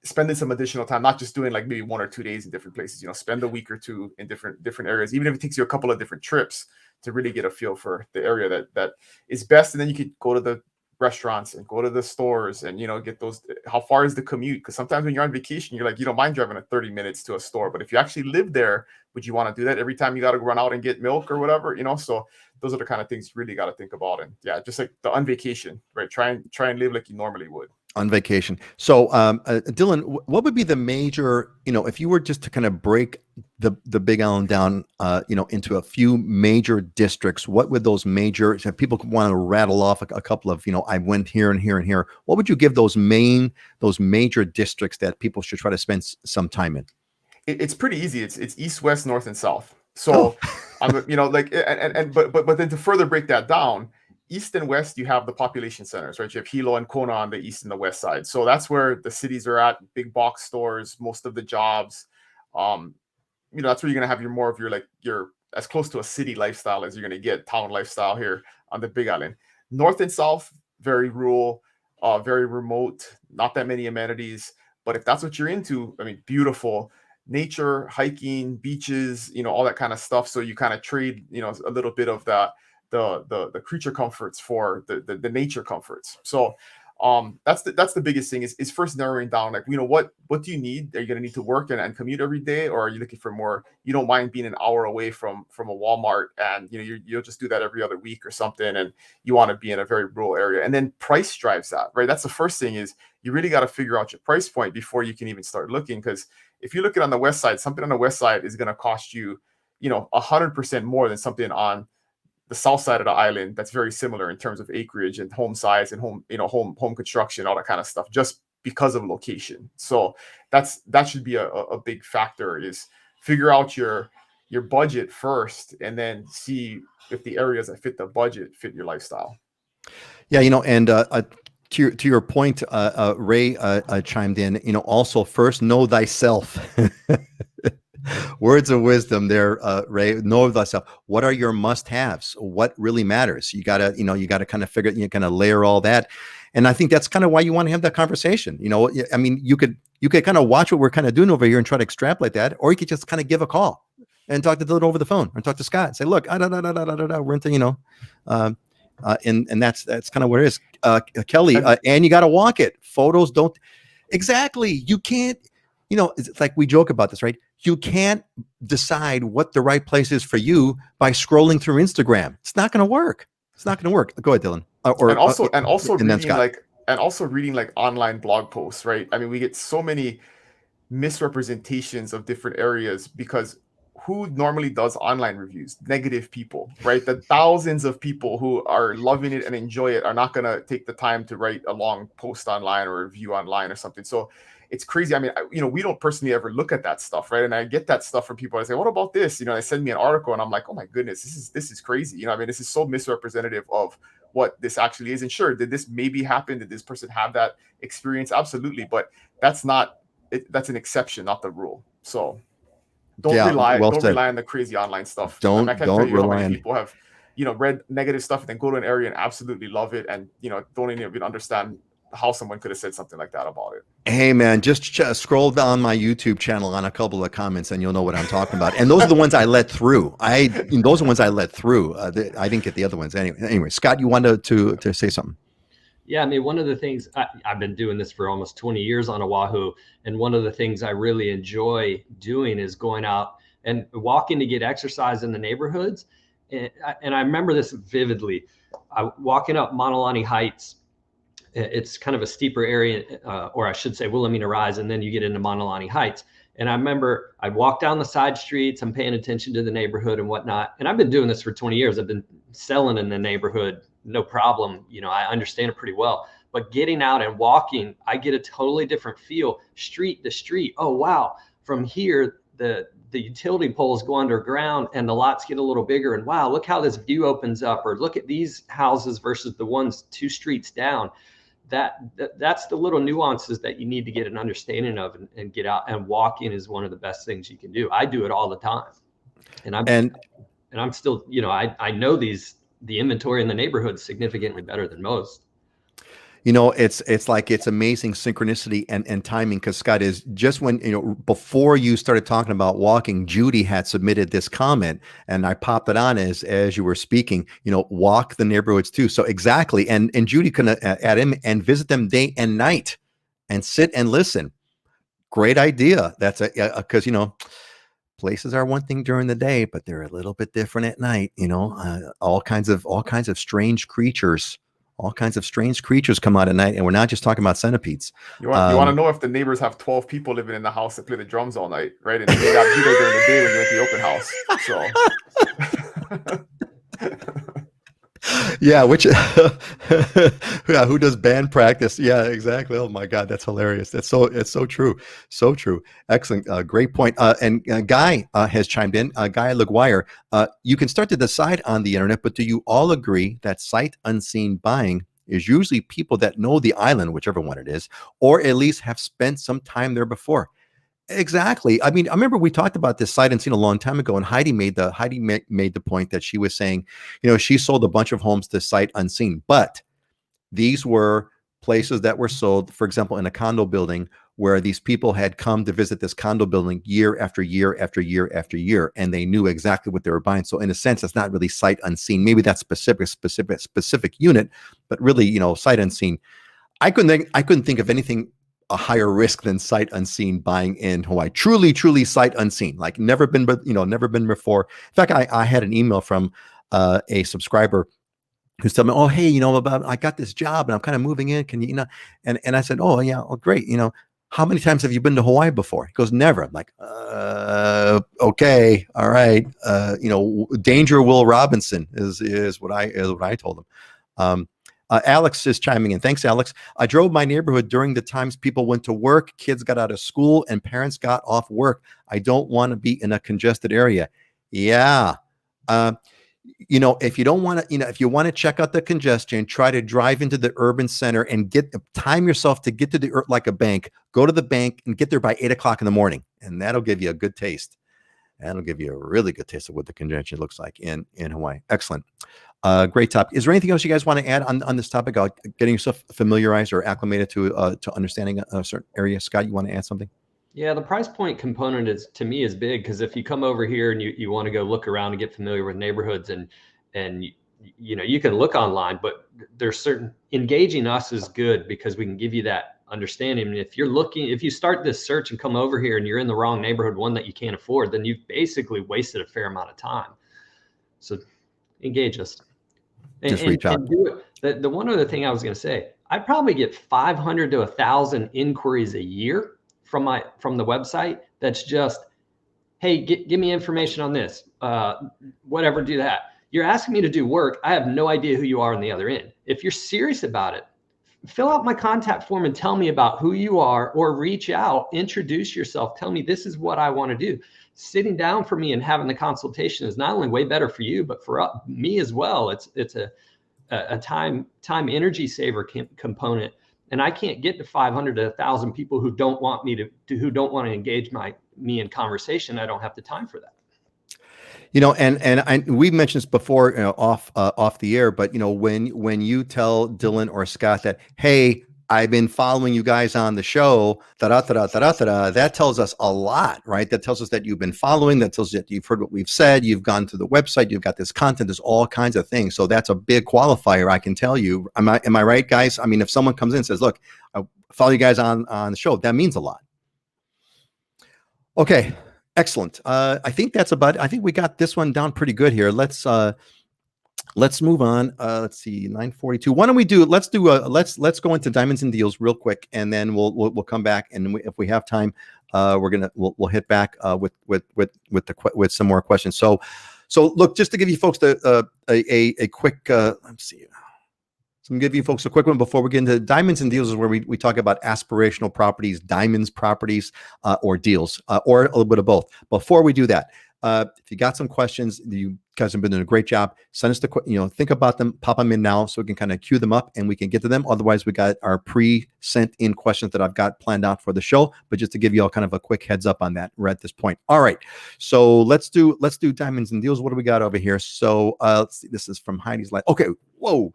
spending some additional time, not just doing like maybe 1 or 2 days in different places, spend a week or two in different areas, even if it takes you a couple of different trips to really get a feel for the area that is best. And then you could go to the restaurants and go to the stores and, get those, how far is the commute? Because sometimes when you're on vacation, you're like, you don't mind driving 30 minutes to a store, but if you actually live there, would you want to do that every time you got to run out and get milk or whatever, so those are the kind of things you really got to think about. And yeah, just like the unvacation, right? Try and live like you normally would. On vacation. So, Dylan, what would be the major, if you were just to kind of break the Big Island down, into a few major districts, what would those major, if people want to rattle off a couple of, I went here and here and here, what would you give those major districts that people should try to spend some time in? It's pretty easy. It's east, west, north, and south. So, but then to further break that down, east and west, you have the population centers, right? You have Hilo and Kona on the east and the west side. So that's where the cities are at, big box stores, most of the jobs. That's where you're going to have your as close to a city lifestyle as you're going to get, town lifestyle here on the Big Island. North and south, very rural, very remote, not that many amenities. But if that's what you're into, I mean, beautiful nature, hiking, beaches, all that kind of stuff. So you kind of trade, a little bit of that, the creature comforts for the nature comforts. So that's the biggest thing is first narrowing down, like, what do you need? Are you going to need to work and commute every day, or are you looking for more, you don't mind being an hour away from a Walmart and you'll just do that every other week or something, and you want to be in a very rural area? And then price drives that, right? That's the first thing, is you really got to figure out your price point before you can even start looking, because if you look at on the west side, something on the west side is going to cost you 100% more than something on the south side of the island that's very similar in terms of acreage and home size and home construction, all that kind of stuff, just because of location. So that should be a big factor, is figure out your budget first and then see if the areas that fit the budget fit your lifestyle. Yeah, and to your point, Ray chimed in, also first know thyself. Words of wisdom there, Ray. Know thyself. What are your must-haves? What really matters? You gotta, you gotta kind of figure, kind of layer all that. And I think that's kind of why you want to have that conversation. I mean, you could kind of watch what we're kind of doing over here and try to extrapolate that, or you could just kind of give a call and talk to Dylan over the phone, or talk to Scott and say, look, we're into, and that's kind of what it is. Kelly, and you got to walk it. Photos don't exactly. You can't. It's like we joke about this, right? You can't decide what the right place is for you by scrolling through Instagram. It's not going to work. It's not going to work. Go ahead, Dylan. And also reading like online blog posts, right? I mean, we get so many misrepresentations of different areas because who normally does online reviews? Negative people, right? The thousands of people who are loving it and enjoy it are not going to take the time to write a long post online or review online or something. So it's crazy. I mean, we don't personally ever look at that stuff, right? And I get that stuff from people. I say, what about this? They send me an article and I'm like, oh my goodness, this is crazy. I mean, this is so misrepresentative of what this actually is. And sure, did this maybe happen? Did this person have that experience? Absolutely. But that's not it. That's an exception, not the rule. So don't rely on the crazy online stuff. I can't tell you how many people have, read negative stuff and then go to an area and absolutely love it. And, don't even understand how someone could have said something like that about it. Hey man, just scroll down my YouTube channel on a couple of comments and you'll know what I'm talking about. And those are the ones I let through. Those are the ones I let through. I didn't get the other ones anyway. Scott, you wanted to say something? Yeah, I mean, one of the things I've been doing this for almost 20 years on Oahu, and one of the things I really enjoy doing is going out and walking to get exercise in the neighborhoods. And I remember this vividly. Walking up Manalani Heights. It's kind of a steeper area, or I should say Wilhelmina Rise, and then you get into Manalani Heights. And I remember I walk down the side streets, I'm paying attention to the neighborhood and whatnot. And I've been doing this for 20 years. I've been selling in the neighborhood, no problem. I understand it pretty well. But getting out and walking, I get a totally different feel, street to street. Oh, wow. From here, the utility poles go underground and the lots get a little bigger. And wow, look how this view opens up. Or look at these houses versus the ones 2 streets down. That's the little nuances that you need to get an understanding of, and get out and walking is one of the best things you can do. I do it all the time. And I'm still, I know the inventory in the neighborhood significantly better than most. It's like it's amazing synchronicity and timing, because Scott, is just when, before you started talking about walking, Judy had submitted this comment and I popped it on as you were speaking, walk the neighborhoods too. So exactly. And Judy can add in and visit them day and night and sit and listen. Great idea. That's because, places are one thing during the day, but they're a little bit different at night. All kinds of strange creatures. All kinds of strange creatures come out at night, and we're not just talking about centipedes. You want to know if the neighbors have 12 people living in the house that play the drums all night, right? And they got you there during the day when you're at the open house. So. Yeah, who does band practice? Yeah, exactly. Oh my God, that's hilarious. It's so true. So true. Excellent. Great point. And Guy has chimed in. Guy LaGuire, you can start to decide on the internet, but do you all agree that sight unseen buying is usually people that know the island, whichever one it is, or at least have spent some time there before? Exactly. I mean, I remember we talked about this sight unseen a long time ago, and Heidi made the point that she was saying, she sold a bunch of homes to sight unseen, but these were places that were sold, for example, in a condo building where these people had come to visit this condo building year after year after year after year, and they knew exactly what they were buying. So in a sense, it's not really sight unseen. Maybe that's specific unit, but really, sight unseen. I couldn't think of anything a higher risk than sight unseen buying in Hawaii. Truly sight unseen, like never been before. In fact, I had an email from a subscriber who's telling me, oh, hey, I got this job and I'm kind of moving in. Can you, and I said, oh yeah, well, great. How many times have you been to Hawaii before? He goes, never. I'm like, okay, all right. Danger Will Robinson is what I told him. Alex is chiming in. Thanks, Alex. I drove my neighborhood during the times people went to work, kids got out of school, and parents got off work. I don't want to be in a congested area. Yeah. If you don't want to, if you want to check out the congestion, try to drive into the urban center and time yourself to get to like a bank, go to the bank and get there by 8 o'clock in the morning. And that'll give you a good taste. And that'll give you a really good taste of what the convention looks like in Hawaii. Excellent. Great topic. Is there anything else you guys want to add on this topic, getting yourself familiarized or acclimated to understanding a certain area? Scott, you want to add something? Yeah, the price point component is, to me, is big, because if you come over here and you want to go look around and get familiar with neighborhoods, and you can look online, but there's certain, engaging us is good because we can give you that understanding. And if you start this search and come over here and you're in the wrong neighborhood, one that you can't afford, then you've basically wasted a fair amount of time. So engage us. Just reach out. And do it. The one other thing I was going to say, I probably get 500 to 1,000 inquiries a year from the website. That's just, hey, give me information on this, whatever, do that. You're asking me to do work. I have no idea who you are on the other end. If you're serious about it, fill out my contact form and tell me about who you are, or reach out, introduce yourself, tell me this is what I want to do. Sitting down for me and having the consultation is not only way better for you, but for me as well. It's a time energy saver component. And I can't get to 500 to 1,000 people who don't want me who don't want to engage me in conversation. I don't have the time for that. And we've mentioned this before, off the air, but when you tell Dylan or Scott that, hey, I've been following you guys on the show, that tells us a lot, right? That tells us that you've been following, that tells us that you've heard what we've said, you've gone to the website, you've got this content, there's all kinds of things. So that's a big qualifier, I can tell you. Am I right, guys? I mean, if someone comes in and says, look, I follow you guys on the show, that means a lot. Okay. Excellent. I think we got this one down pretty good here. Let's move on. Let's see, 9:42. Why don't we let's go into diamonds and deals real quick, and then we'll come back, and if we have time, we'll hit back with some more questions. So look, just to give you folks a quick let's see. So I'm going to give you folks a quick one before we get into diamonds and deals, is where we talk about aspirational properties, diamonds properties, or deals, or a little bit of both. Before we do that, if you got some questions, you guys have been doing a great job. Send us think about them, pop them in now so we can kind of queue them up and we can get to them. Otherwise, we got our pre-sent in questions that I've got planned out for the show. But just to give you all kind of a quick heads up on that, we're at this point. All right. So let's do diamonds and deals. What do we got over here? So let's see. This is from Heidi's Life. Okay. Whoa.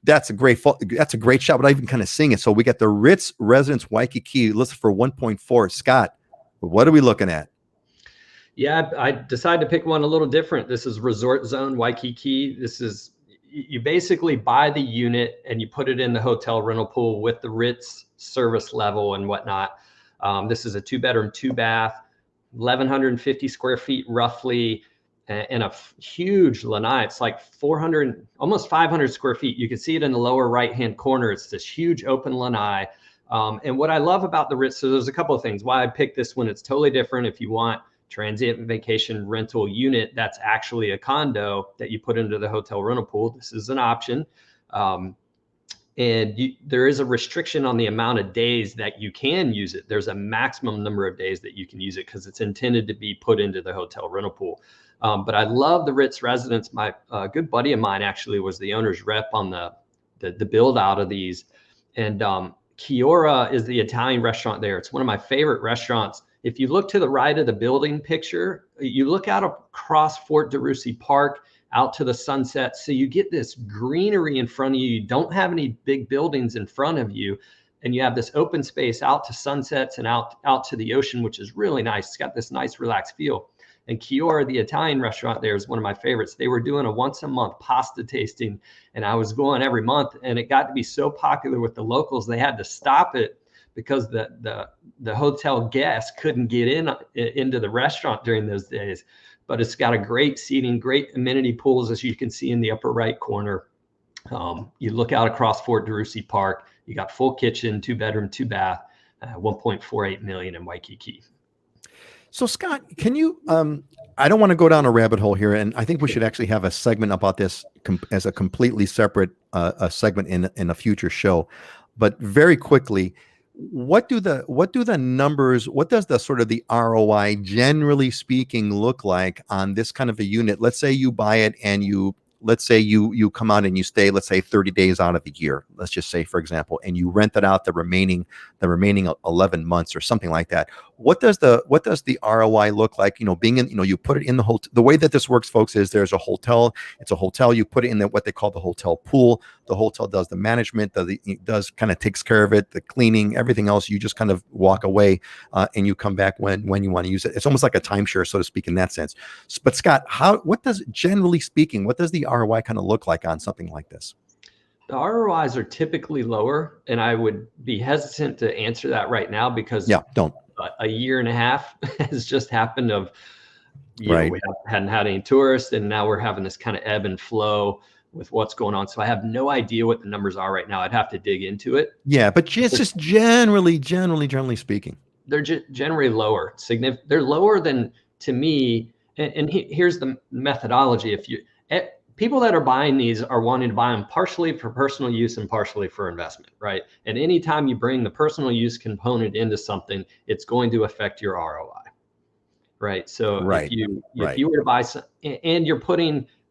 That's a great shot. But I even kind of seeing it. So we got the Ritz Residence Waikiki listed for 1.4. Scott, what are we looking at? Yeah, I decided to pick one a little different. This is Resort Zone Waikiki. This is, you basically buy the unit and you put it in the hotel rental pool with the Ritz service level and whatnot. This is a 2-bedroom, 2-bath, 1,150 square feet roughly, and a huge lanai. It's like 400, almost 500 square feet. You can see it in the lower right-hand corner. It's this huge open lanai. And what I love about the Ritz, so there's a couple of things why I picked this one. It's totally different. If you want transient vacation rental unit, that's actually a condo that you put into the hotel rental pool, this is an option. And there is a restriction on the amount of days that you can use it. There's a maximum number of days that you can use it because it's intended to be put into the hotel rental pool. But I love the Ritz Residence. My good buddy of mine actually was the owner's rep on the build out of these. And Kiora is the Italian restaurant there. It's one of my favorite restaurants. If you look to the right of the building picture, you look out across Fort DeRussy Park out to the sunset. So you get this greenery in front of you. You don't have any big buildings in front of you. And you have this open space out to sunsets and out to the ocean, which is really nice. It's got this nice relaxed feel. And Kiora, the Italian restaurant there, is one of my favorites. They were doing a once a month pasta tasting, and I was going every month. And it got to be so popular with the locals, they had to stop it because the hotel guests couldn't get into the restaurant during those days. But it's got a great seating, great amenity pools, as you can see in the upper right corner. You look out across Fort DeRussy Park. You got full kitchen, 2-bedroom, 2-bath, 1.48 million in Waikiki. So Scott, can you? I don't want to go down a rabbit hole here, and I think we should actually have a segment about this as a completely separate segment in a future show. But very quickly, what do the numbers, what does the sort of the ROI generally speaking look like on this kind of a unit? Let's say you buy it and you let's say you come out and you stay, let's say 30 days out of the year, let's just say, for example, and you rent it out the remaining 11 months or something like that. What does the ROI look like? Being in, you put it in the hotel. The way that this works, folks, is there's a hotel. It's a hotel. You put it in what they call the hotel pool. The hotel does the management, does kind of takes care of it, the cleaning, everything else. You just kind of walk away and you come back when you want to use it. It's almost like a timeshare, so to speak, in that sense. But Scott, generally speaking, what does the ROI kind of look like on something like this? The ROIs are typically lower, and I would be hesitant to answer that right now because don't. A year and a half has just happened of, right. We hadn't had any tourists, and now we're having this kind of ebb and flow with what's going on. So I have no idea what the numbers are right now. I'd have to dig into it. Yeah, but just generally speaking, they're generally lower. They're lower than, to me. And here's the methodology. People that are buying these are wanting to buy them partially for personal use and partially for investment, right? And anytime you bring the personal use component into something, it's going to affect your ROI, right? So if you were to buy some, and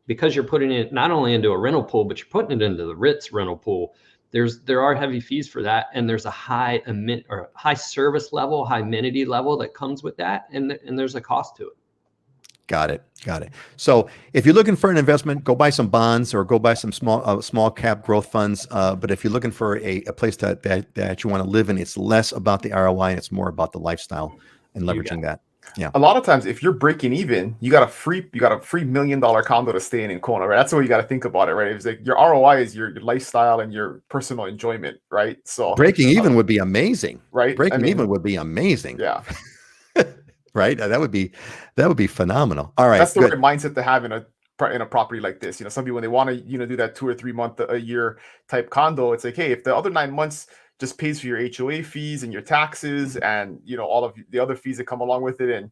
because you're putting it not only into a rental pool, but you're putting it into the Ritz rental pool, there are heavy fees for that, and there's a high service level, high amenity level that comes with that, and there's a cost to it. Got it. So if you're looking for an investment, go buy some bonds or go buy some small cap growth funds. But if you're looking for a place that you want to live in, it's less about the ROI and it's more about the lifestyle and leveraging that. Yeah. A lot of times, if you're breaking even, you got a free $1 million condo to stay in Kona, right? That's the way you got to think about it, right? It's like your ROI is your lifestyle and your personal enjoyment, right? So breaking even would be amazing, right? Breaking even would be amazing. Yeah. Right. That would be phenomenal. All right. That's the right mindset to have in a property like this. Some people, when they want to, do that 2 or 3 month a year type condo, it's like, hey, if the other 9 months just pays for your HOA fees and your taxes and, all of the other fees that come along with it and,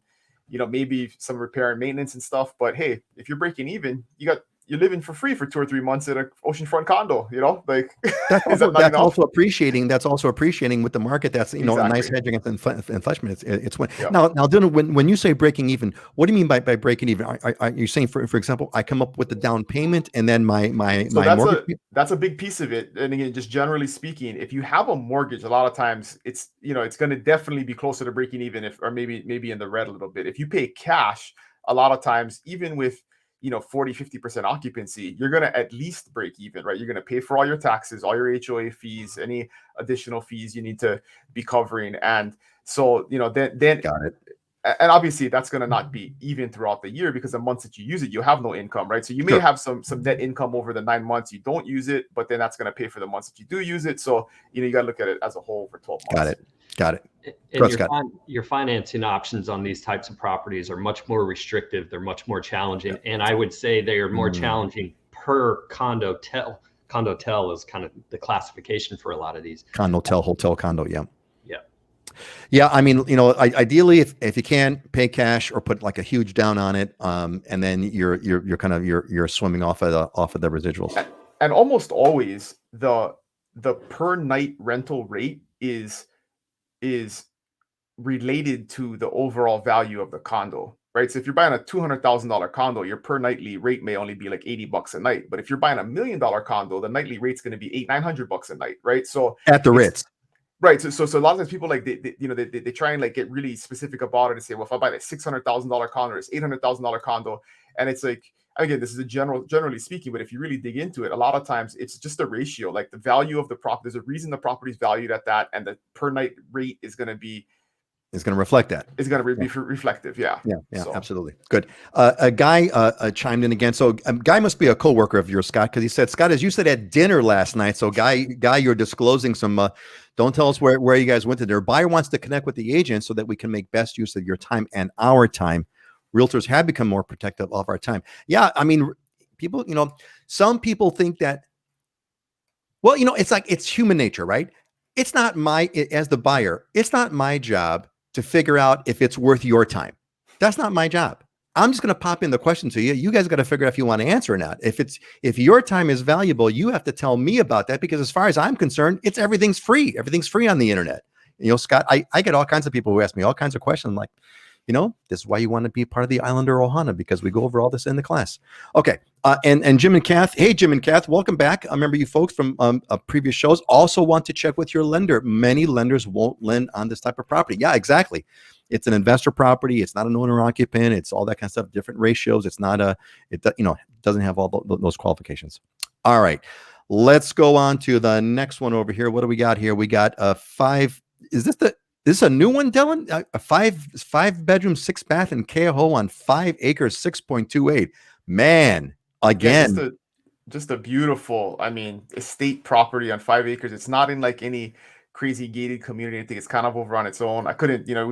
maybe some repair and maintenance and stuff. But hey, if you're breaking even, you're living for free for 2 or 3 months in an oceanfront condo, like that's also appreciating with the market. That's, exactly. A nice hedging against inflation. It's when now Dylan, when you say breaking even, what do you mean by breaking even? Are you saying, for example, I come up with the down payment and then my mortgage? That's a big piece of it. And again, just generally speaking, if you have a mortgage, a lot of times it's going to definitely be closer to breaking even, or maybe in the red a little bit. If you pay cash, a lot of times, even with 40-50% occupancy, you're going to at least break even, right? You're going to pay for all your taxes, all your HOA fees, any additional fees you need to be covering. And so, then got it. And obviously that's going to not be even throughout the year because the months that you use it, you have no income, right? So you may have some net income over the 9 months you don't use it, but then that's going to pay for the months that you do use it. So, you got to look at it as a whole for 12 months. Got it. And your financing options on these types of properties are much more restrictive. They're much more challenging. Yeah. And I would say they are more challenging per condotel. Condotel is kind of the classification for a lot of these. Condotel, hotel, condo. Yeah. Yeah. I mean, ideally, if you can pay cash or put like a huge down on it, and then you're swimming off of the residuals. And almost always the per night rental rate is related to the overall value of the condo, right? So if you're buying a $200,000 condo, your per nightly rate may only be like $80 a night. But if you're buying $1 million condo, the nightly rate's going to be $800-900 a night, right? So at the Ritz. Right. So a lot of times people they try and like get really specific about it and say, well, if I buy a $600,000 condo, it's $800,000 condo. And it's like, again, this is generally speaking, but if you really dig into it, a lot of times it's just a ratio, like the value of the property. There's a reason the property is valued at that. And the per night rate is going to reflect that. It's going to be reflective. Yeah. So. Absolutely. Good. A guy chimed in again. So a guy must be a coworker of yours, Scott, because he said, Scott, as you said at dinner last night. So guy, you're disclosing some, don't tell us where you guys went to dinner. Buyer wants to connect with the agent so that we can make best use of your time and our time. Realtors have become more protective of our time. Yeah. I mean, people, some people think that, well, it's like, it's human nature, right? It's not as the buyer, it's not my job to figure out if it's worth your time. That's not my job. I'm just going to pop in the question to you. You guys got to figure out if you want to answer or not. If your time is valuable, you have to tell me about that, because as far as I'm concerned, everything's free. Everything's free on the internet. Scott, I get all kinds of people who ask me all kinds of questions. Like, this is why you want to be part of the Islander Ohana, because we go over all this in the class. Okay. And Jim and Kath. Hey, Jim and Kath, welcome back. I remember you folks from previous shows. Also want to check with your lender. Many lenders won't lend on this type of property. Yeah, exactly. It's an investor property. It's not an owner occupant. It's all that kind of stuff, different ratios. It's not doesn't have all those qualifications. All right. Let's go on to the next one over here. What do we got here? We got a 5. Is this a new one, Dylan? A 5 bedroom, 6 bath in Keauhou on 5 acres, 6.28. Man, again. Yeah, just a beautiful, estate property on 5 acres. It's not in like any crazy gated community. I think it's kind of over on its own. We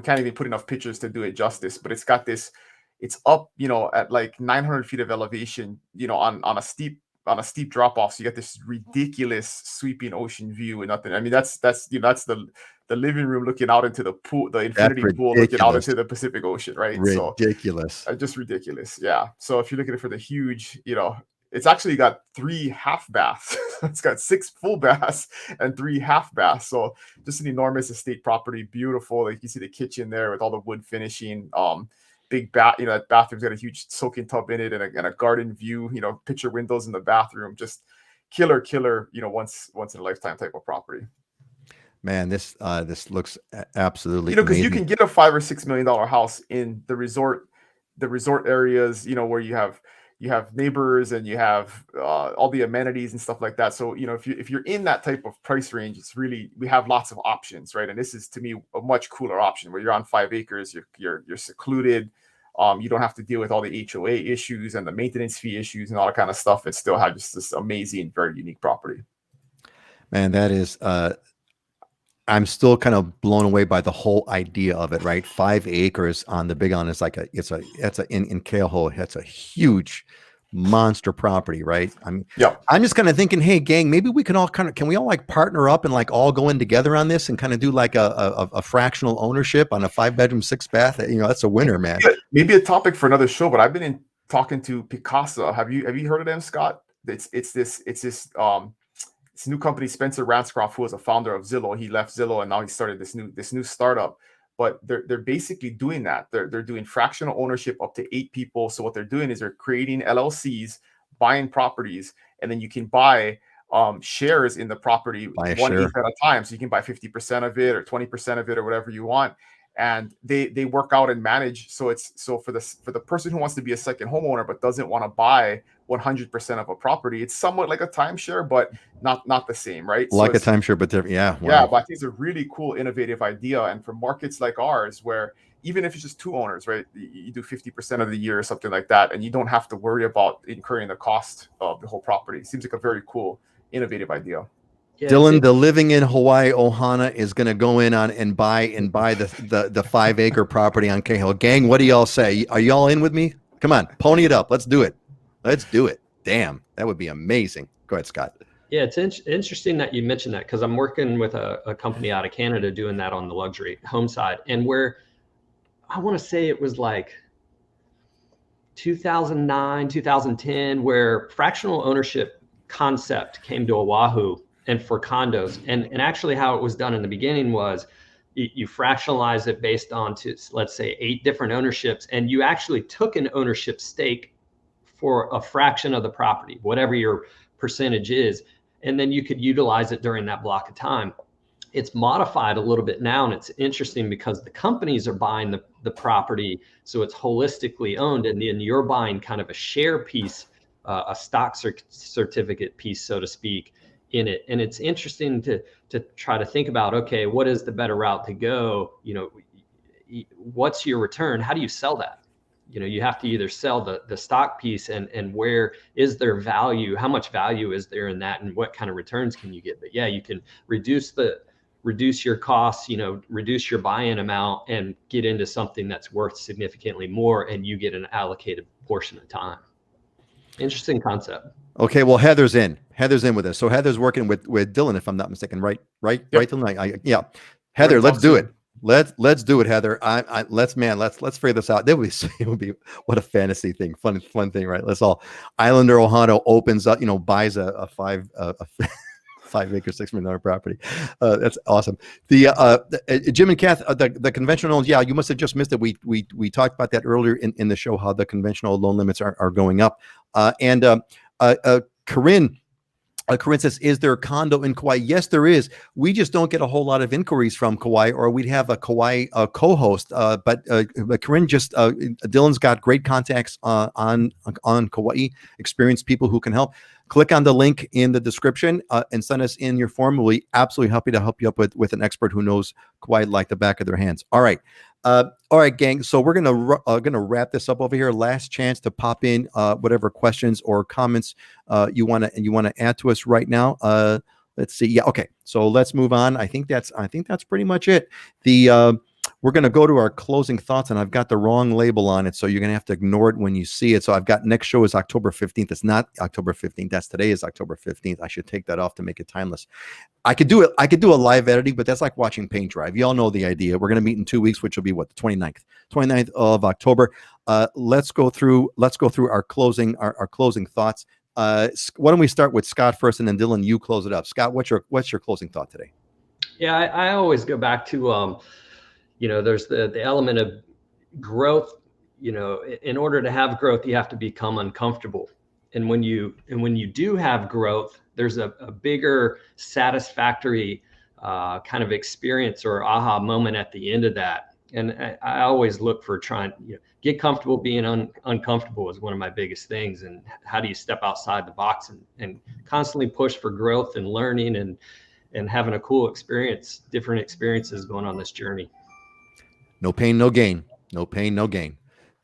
can't even put enough pictures to do it justice, but it's got this, it's up, at like 900 feet of elevation, on a steep drop off. So you got this ridiculous sweeping ocean view and nothing. That's the living room looking out into the pool, the infinity pool looking out into the Pacific Ocean, right? Ridiculous. So just ridiculous. Yeah. So if you're looking for the huge, it's actually got 3 half baths. It's got 6 full baths and 3 half baths. So just an enormous estate property, beautiful. Like you see the kitchen there with all the wood finishing. Big bath, that bathroom's got a huge soaking tub in it and a garden view, picture windows in the bathroom. Just killer, once in a lifetime type of property. Man, this looks absolutely because you can get a $5 or $6 million house in the resort areas, where you have neighbors and you have all the amenities and stuff like that. So if you're in that type of price range, we have lots of options, right? And this is, to me, a much cooler option where you're on 5 acres, you're secluded, you don't have to deal with all the HOA issues and the maintenance fee issues and all that kind of stuff, and still have just this amazing, very unique property. Man, that is I'm still kind of blown away by the whole idea of it, right? 5 acres on the Big Island is like in Keauhou. That's a huge monster property, right? I'm just kind of thinking, hey, gang, maybe we can all can we all like partner up and like all go in together on this and kind of do like a fractional ownership on a 5 bedroom, 6 bath? That's a winner, man. Maybe a topic for another show, but I've been talking to Picasa. Have you heard of them, Scott? It's this new company, Spencer Ranscroft, who was a founder of Zillow. He left Zillow and now he started this new startup. But they're basically doing that. They're doing fractional ownership up to 8 people. So what they're doing is they're creating LLCs, buying properties, and then you can buy shares in the property 1/8 at a time. So you can buy 50% of it or 20% of it or whatever you want. And they work out and manage. So for the person who wants to be a second homeowner but doesn't want to buy 100% of a property, it's somewhat like a timeshare, but not the same, right? Like a timeshare, but different. Yeah. Wow. Yeah, but I think it's a really cool, innovative idea. And for markets like ours, where even if it's just 2 owners, right, you do 50% of the year or something like that, and you don't have to worry about incurring the cost of the whole property. It seems like a very cool, innovative idea. Yeah, Dylan, the living in Hawaii Ohana is going to go in on and buy the 5 acre property on Keauhou. Gang, what do y'all say? Are y'all in with me? Come on, pony it up. Let's do it. Damn, that would be amazing. Go ahead, Scott. Yeah, it's interesting that you mentioned that, because I'm working with a company out of Canada doing that on the luxury home side, and where I want to say it was like 2009, 2010, where fractional ownership concept came to Oahu and for condos. And actually how it was done in the beginning was you fractionalize it based on, let's say, 8 different ownerships, and you actually took an ownership stake for a fraction of the property, whatever your percentage is, and then you could utilize it during that block of time. It's modified a little bit now, and it's interesting because the companies are buying the property, so it's holistically owned, and then you're buying kind of a share piece, a stock certificate piece, so to speak, in it. And it's interesting to try to think about, okay, what is the better route to go? What's your return? How do you sell that? You have to either sell the stock piece and where is there value? How much value is there in that, and what kind of returns can you get? But yeah, you can reduce your costs, reduce your buy-in amount and get into something that's worth significantly more, and you get an allocated portion of time. Interesting concept. Okay, well, Heather's in with us. So Heather's working with Dylan, if I'm not mistaken, right? Yep. Right, Dylan? Yeah. Heather, let's do it. Let's do it, Heather. Let's figure this out. It would be what a fantasy thing, fun thing, right? Let's all Islander Ohana opens up, buys a 5 5 acre, $6 million property. That's awesome. Jim and Kath, the conventional loans. Yeah, you must have just missed it. We talked about that earlier in the show, how the conventional loan limits are going up. Corinne says, is there a condo in Kauai? Yes, there is. We just don't get a whole lot of inquiries from Kauai, or we'd have a Kauai co-host. But Corinne Dylan's got great contacts on Kauai, experienced people who can help. Click on the link in the description and send us in your form. We'll be absolutely happy to help you up with an expert who knows Kauai like the back of their hands. All right. Gang. So we're gonna wrap this up over here. Last chance to pop in whatever questions or comments you wanna add to us right now. Let's see. Yeah. Okay. So let's move on. I think that's pretty much it. We're going to go to our closing thoughts, and I've got the wrong label on it, so you're going to have to ignore it when you see it. So I've got next show is October 15th. It's not October 15th. That's today is October 15th. I should take that off to make it timeless. I could do a live editing, but that's like watching paint dry. You all know the idea. We're going to meet in 2 weeks, which will be what, the 29th of October. Let's go through our closing thoughts. Why don't we start with Scott first, and then Dylan, you close it up. Scott, what's your closing thought today? Yeah, I always go back to there's the element of growth. In order to have growth, you have to become uncomfortable. And when you do have growth, there's a bigger satisfactory kind of experience or aha moment at the end of that. And I always look for trying, get comfortable being uncomfortable is one of my biggest things. And how do you step outside the box and constantly push for growth and learning and having a cool experience, different experiences going on this journey. No pain, no gain. No pain, no gain.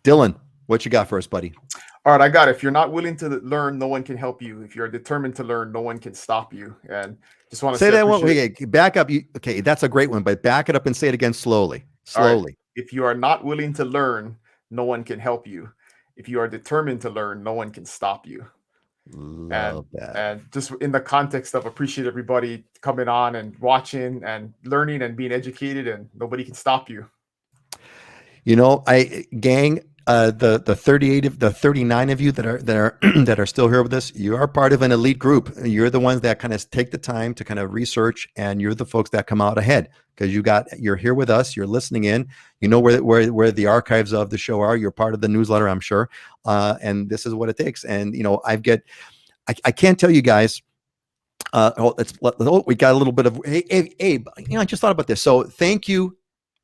Dylan, what you got for us, buddy? All right, I got it. If you're not willing to learn, no one can help you. If you're determined to learn, no one can stop you. And just want to say that one. Okay, back up. Okay, that's a great one, but back it up and say it again slowly. Slowly. Right. If you are not willing to learn, no one can help you. If you are determined to learn, no one can stop you. Love that. And just in the context of appreciate everybody coming on and watching and learning and being educated, and nobody can stop you. Gang, the 39 of you that are still here with us, you are part of an elite group. You're the ones that kind of take the time to kind of research, and you're the folks that come out ahead because you're here with us. You're listening in. You know where the archives of the show are. You're part of the newsletter, I'm sure. And this is what it takes. And I can't tell you guys. We got a little bit of Abe. I just thought about this. So thank you,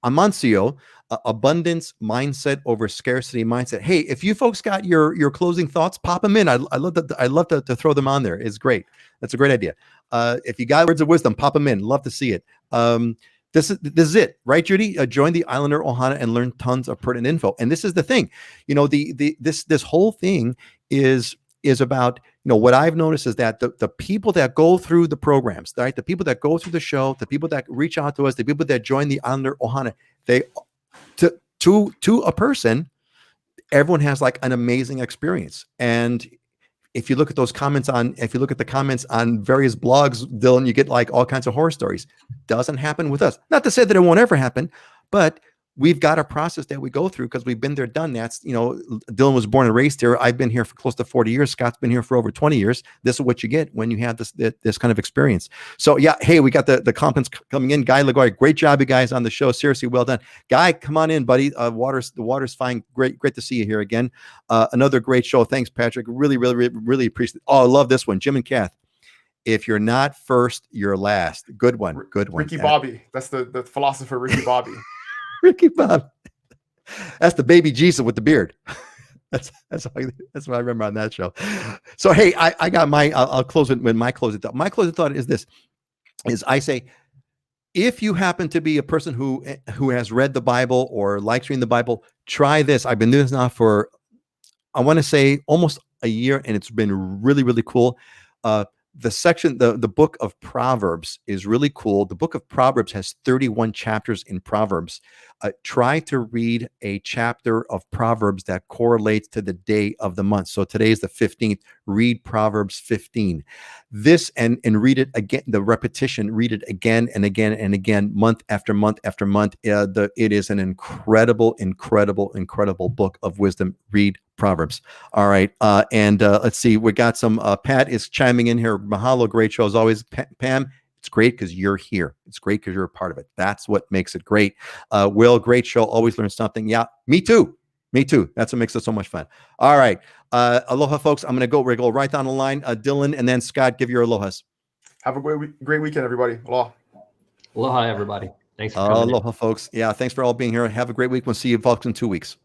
Amancio. Abundance mindset over scarcity mindset. Hey, if you folks got your closing thoughts, pop them in. I love to throw them on there. It's great. That's a great idea. If you got words of wisdom, pop them in. Love to see it. This is it, right, Judy? Join the Islander Ohana and learn tons of pertinent info. And this is the thing, this whole thing is about, what I've noticed is that the people that go through the programs, right, the people that go through the show, the people that reach out to us, the people that join the Islander Ohana, they to a person, everyone has like an amazing experience. And if you look at the comments on various blogs, Dylan, you get like all kinds of horror stories. Doesn't happen with us. Not to say that it won't ever happen, but we've got a process that we go through because we've been there, done that. Dylan was born and raised here. I've been here for close to 40 years. Scott's been here for over 20 years. This is what you get when you have this kind of experience. So yeah, hey, we got the comments coming in. Guy Lagoy, great job, you guys, on the show. Seriously, well done. Guy, come on in, buddy. The water's fine. Great to see you here again. Another great show. Thanks, Patrick. Really, really, really appreciate it. Oh, I love this one. Jim and Kath. If you're not first, you're last. Good one. Ricky Bobby. That's the philosopher, Ricky Bobby. Ricky Bob. That's the baby Jesus with the beard. That's what I remember on that show. So hey, I got I'll close it with my closing thought. My closing thought is this: I say, if you happen to be a person who has read the Bible or likes reading the Bible, try this. I've been doing this now for, I want to say, almost a year, and it's been really, really cool. The book of Proverbs is really cool. The book of Proverbs has 31 chapters in Proverbs. Try to read a chapter of Proverbs that correlates to the day of the month. So today is the 15th. Read Proverbs 15. This and read it again. The repetition, read it again and again and again, month after month after month. It is an incredible, incredible, incredible book of wisdom. Read Proverbs. All right. And let's see. We got some, Pat is chiming in here. Mahalo. Great show as always. Pam, it's great because you're here. It's great because you're a part of it. That's what makes it great. Will, great show. Always learn something. Yeah, me too. Me too. That's what makes it so much fun. All right. Aloha, folks. We're going to go right down the line. Dylan and then Scott, give your alohas. Have a great weekend, everybody. Aloha. Aloha, everybody. Thanks for coming in. Aloha, folks. Yeah, thanks for all being here. Have a great week. We'll see you folks in 2 weeks.